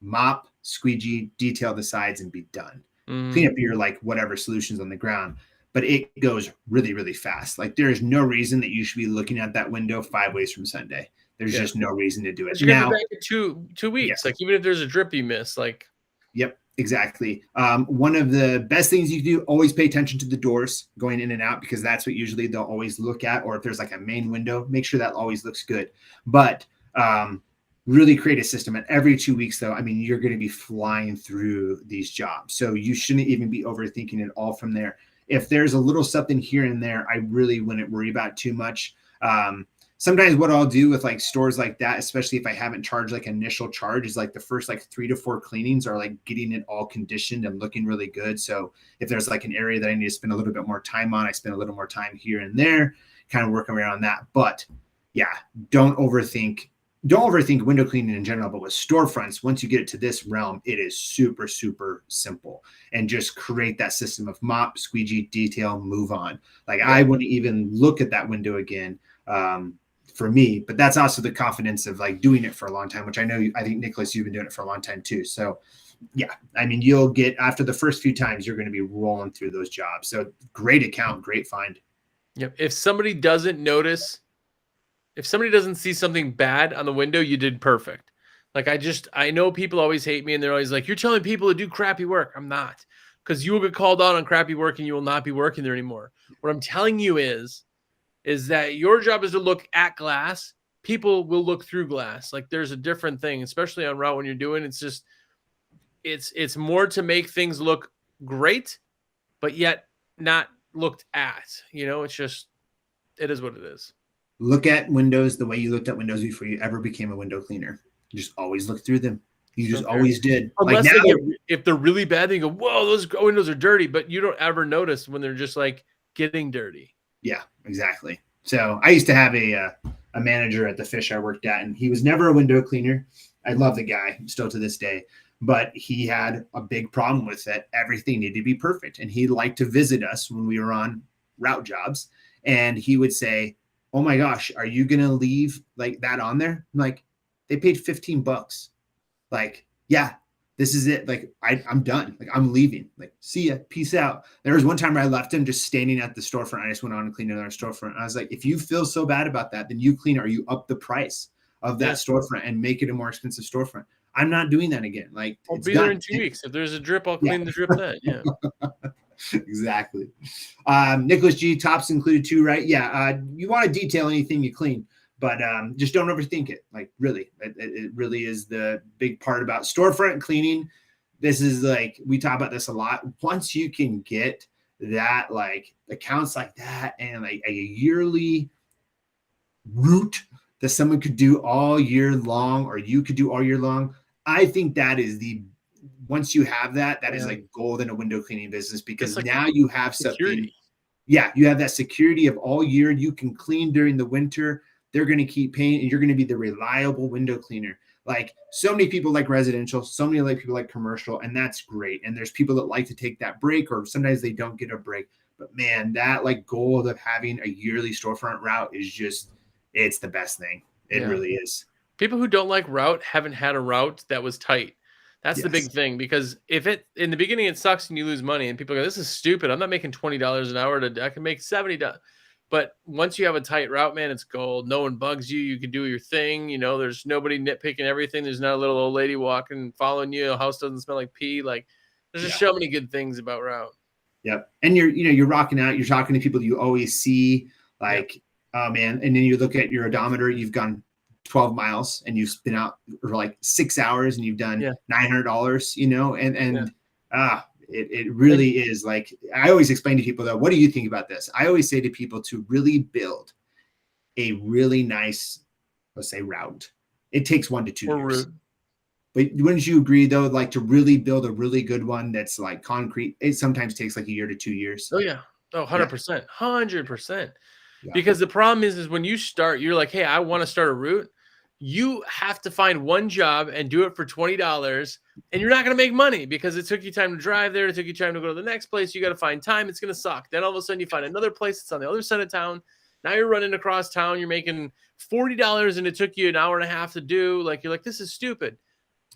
Speaker 1: mop, squeegee, detail the sides, and be done. Clean up your like whatever solutions on the ground, but it goes really, really fast. Like there is no reason that you should be looking at that window 5 ways from Sunday. There's just no reason to do it.
Speaker 2: You're gonna be back in two weeks.
Speaker 1: Yes.
Speaker 2: Like even if there's a drip you miss, like.
Speaker 1: Yep, exactly. One of the best things you can do, always pay attention to the doors going in and out, because that's what usually they'll always look at. Or if there's like a main window, make sure that always looks good. But really create a system. And every 2 weeks, though, I mean, you're going to be flying through these jobs. So you shouldn't even be overthinking it all from there. If there's a little something here and there, I really wouldn't worry about too much. Sometimes what I'll do with like stores like that, especially if I haven't charged like initial charge, is like the first like 3 to 4 cleanings are like getting it all conditioned and looking really good. So if there's like an area that I need to spend a little bit more time on, I spend a little more time here and there, kind of working around that. But yeah, don't overthink window cleaning in general, but with storefronts, once you get it to this realm, it is super, super simple. And just create that system of mop, squeegee, detail, move on. Like I wouldn't even look at that window again for me, but that's also the confidence of like doing it for a long time, which I think Nicholas, you've been doing it for a long time too. So yeah, I mean, you'll get after the first few times, you're going to be rolling through those jobs. So great account, great find.
Speaker 2: Yep. If somebody doesn't notice, if somebody doesn't see something bad on the window, you did perfect. Like I know people always hate me and they're always like, you're telling people to do crappy work. I'm not, because you will get called out on crappy work and you will not be working there anymore. What I'm telling you is that your job is to look at glass. People will look through glass. Like there's a different thing, especially on route when you're doing, it's just, it's more to make things look great, but yet not looked at, you know, it's just, it is what it is.
Speaker 1: Look at windows the way you looked at windows before you ever became a window cleaner. You just always look through them. You just always did.
Speaker 2: Unless like now, if they're really bad, then you go, whoa, those windows are dirty, but you don't ever notice when they're just like getting dirty.
Speaker 1: Yeah, exactly. So I used to have a manager at the fish I worked at, and he was never a window cleaner. I love the guy still to this day, but he had a big problem with that. Everything needed to be perfect. And he liked to visit us when we were on route jobs. And he would say, oh my gosh, are you going to leave like that on there? I'm like, they paid $15. Like, yeah, this is it. Like, I'm done. Like, I'm leaving. Like, see ya. Peace out. There was one time where I left him just standing at the storefront. I just went on and cleaned another storefront. And I was like, if you feel so bad about that, then you clean or you up the price of that storefront and make it a more expensive storefront. I'm not doing that again. Like,
Speaker 2: I'll be there in 2 weeks. If there's a drip, I'll clean the drip then. Yeah.
Speaker 1: Exactly. Nicholas G, tops included too, right? Yeah. You want to detail anything you clean, but just don't overthink it. Like really, it really is the big part about storefront cleaning. This is like, we talk about this a lot. Once you can get that, like accounts like that and like a yearly route that someone could do all year long, or you could do all year long, I think that is once you have that is like gold in a window cleaning business, because like now you have security. Something. Yeah, you have that security of all year. You can clean during the winter. They're going to keep paying, and you're going to be the reliable window cleaner. Like so many people like residential, so many like people like commercial, and that's great. And there's people that like to take that break, or sometimes they don't get a break. But man, that like goal of having a yearly storefront route is just, it's the best thing. It really is.
Speaker 2: People who don't like route haven't had a route that was tight. That's the big thing, because if it in the beginning it sucks and you lose money and people go, this is stupid. I'm not making $20 an hour I can make $70. But once you have a tight route, man, it's gold. No one bugs you. You can do your thing. You know, there's nobody nitpicking everything. There's not a little old lady walking, following you. The house doesn't smell like pee. Like, there's just so many good things about route.
Speaker 1: Yep. And you're rocking out. You're talking to people you always see. Like, oh man. And then you look at your odometer. You've gone 12 miles and you've been out for like 6 hours and you've done $900. You know, it really is like, I always explain to people though, what do you think about this? I always say to people to really build a really nice, let's say, route, it takes 1 to 2 years. But wouldn't you agree though, like to really build a really good one that's like concrete, it sometimes takes like 1 to 2 years.
Speaker 2: Oh yeah. Oh, 100%. 100%. Because the problem is when you start, you're like, hey, I want to start a route. You have to find one job and do it for $20, and you're not going to make money because it took you time to drive there. It took you time to go to the next place. You got to find time. It's going to suck. Then all of a sudden you find another place that's on the other side of town. Now you're running across town. You're making $40 and it took you an hour and a half to do. Like, you're like, this is stupid.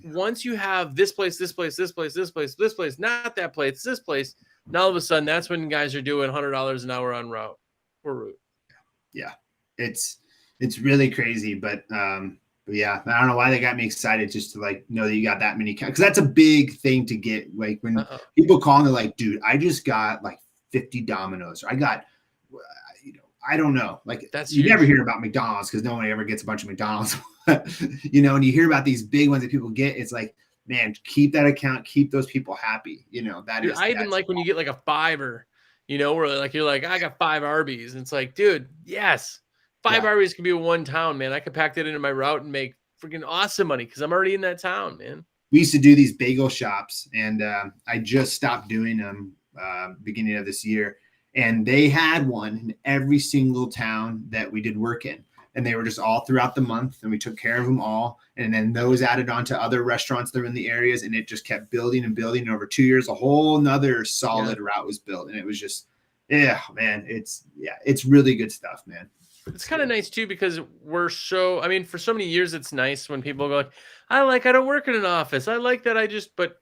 Speaker 2: Once you have this place, this place, this place, this place, this place, not that place, this place, now all of a sudden that's when guys are doing $100 an hour on route or route.
Speaker 1: Yeah. It's really crazy, but yeah, I don't know why they got me excited just to like know that you got that many, because that's a big thing to get. Like when people call and they're like, dude, I just got like 50 Dominoes, or I got, I don't know. Like that's you never hear about McDonald's because no one ever gets a bunch of McDonald's, and you hear about these big ones that people get. It's like, man, keep that account, keep those people happy.
Speaker 2: I even like when you get like a $5, where like, you're like, I got 5 Arby's. And it's like, dude, yes. 5 Arby's can be one town, man. I could pack that into my route and make freaking awesome money because I'm already in that town, man.
Speaker 1: We used to do these bagel shops, and I just stopped doing them beginning of this year. And they had one in every single town that we did work in. And they were just all throughout the month, and we took care of them all. And then those added on to other restaurants that were in the areas, and it just kept building and building. And over 2 years, a whole nother solid route was built. And it was just, man, it's really good stuff, man.
Speaker 2: It's kind of nice too, because for so many years, it's nice when people go like, I don't work in an office. I like that. but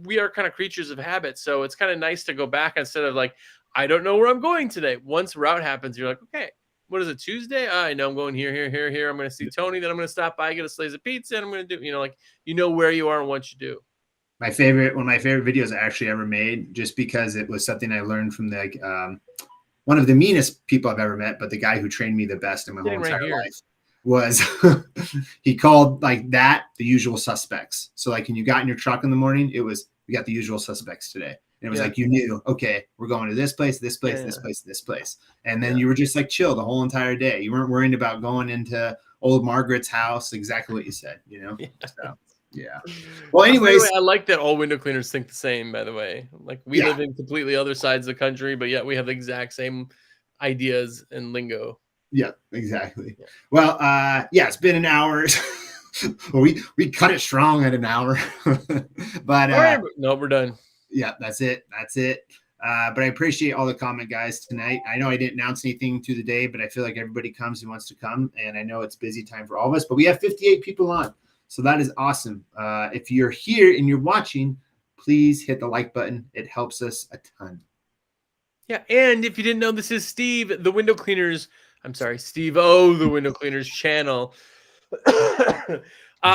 Speaker 2: we are kind of creatures of habit. So it's kind of nice to go back instead of like, I don't know where I'm going today. Once route happens, you're like, okay, what is it? Tuesday? I know I'm going here. I'm going to see Tony. Then I'm going to stop by, get a slice of pizza, and I'm going to do, where you are and what you do.
Speaker 1: One of my favorite videos I actually ever made, just because it was something I learned from one of the meanest people I've ever met, but the guy who trained me the best in my whole entire life was he called like that the usual suspects. So like when you got in your truck in the morning, it was, we got the usual suspects today. And it was like, you knew, okay, we're going to this place, this place, this place, this place. And then you were just like chill the whole entire day. You weren't worried about going into old Margaret's house. Exactly what you said, So, yeah. Well, anyways,
Speaker 2: I like that all window cleaners think the same, by the way. Like we live in completely other sides of the country, but yet we have the exact same ideas and lingo.
Speaker 1: Yeah, exactly. Yeah. Well, it's been an hour. Well, we cut it strong at an hour, but
Speaker 2: no, we're done.
Speaker 1: Yeah, that's it. But I appreciate all the comment guys tonight. I know I didn't announce anything through the day, but I feel like everybody comes and wants to come, and I know it's busy time for all of us, but we have 58 people on. So that is awesome. If you're here and you're watching, please hit the like button. It helps us a ton.
Speaker 2: Yeah, and if you didn't know, this is SteveO, the Window Cleaners channel.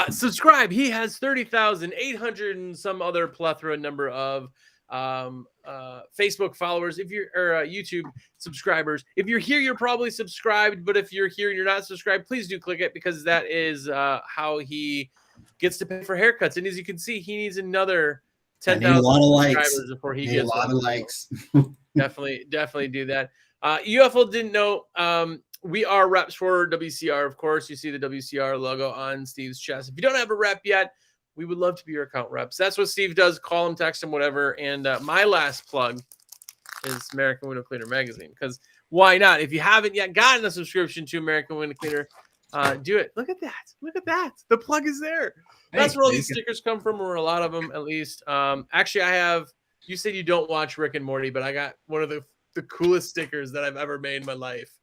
Speaker 2: Subscribe. He has 30,800 and some other plethora number of Facebook followers. If you're YouTube subscribers, if you're here, you're probably subscribed. But if you're here and you're not subscribed, please do click it, because that is how he gets to pay for haircuts. And as you can see, he needs another 10,000 subscribers before he gets
Speaker 1: a lot of likes.
Speaker 2: definitely do that. UFO didn't know. We are reps for WCR, of course. You see the WCR logo on Steve's chest. If you don't have a rep yet, we would love to be your account reps. That's what Steve does. Call him, text him, whatever. And my last plug is American Window Cleaner magazine, because why not? If you haven't yet gotten a subscription to American Window Cleaner, do it. Look at that. The plug is there. That's where all these stickers come from, or a lot of them at least. Actually, you said you don't watch Rick and Morty, but I got one of the coolest stickers that I've ever made in my life.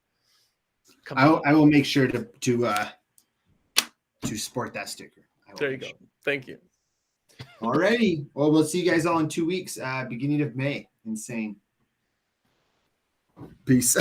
Speaker 1: I will make sure to sport that sticker.
Speaker 2: There you go. Thank you.
Speaker 1: Alrighty. Well, we'll see you guys all in 2 weeks, beginning of May. Insane. Peace.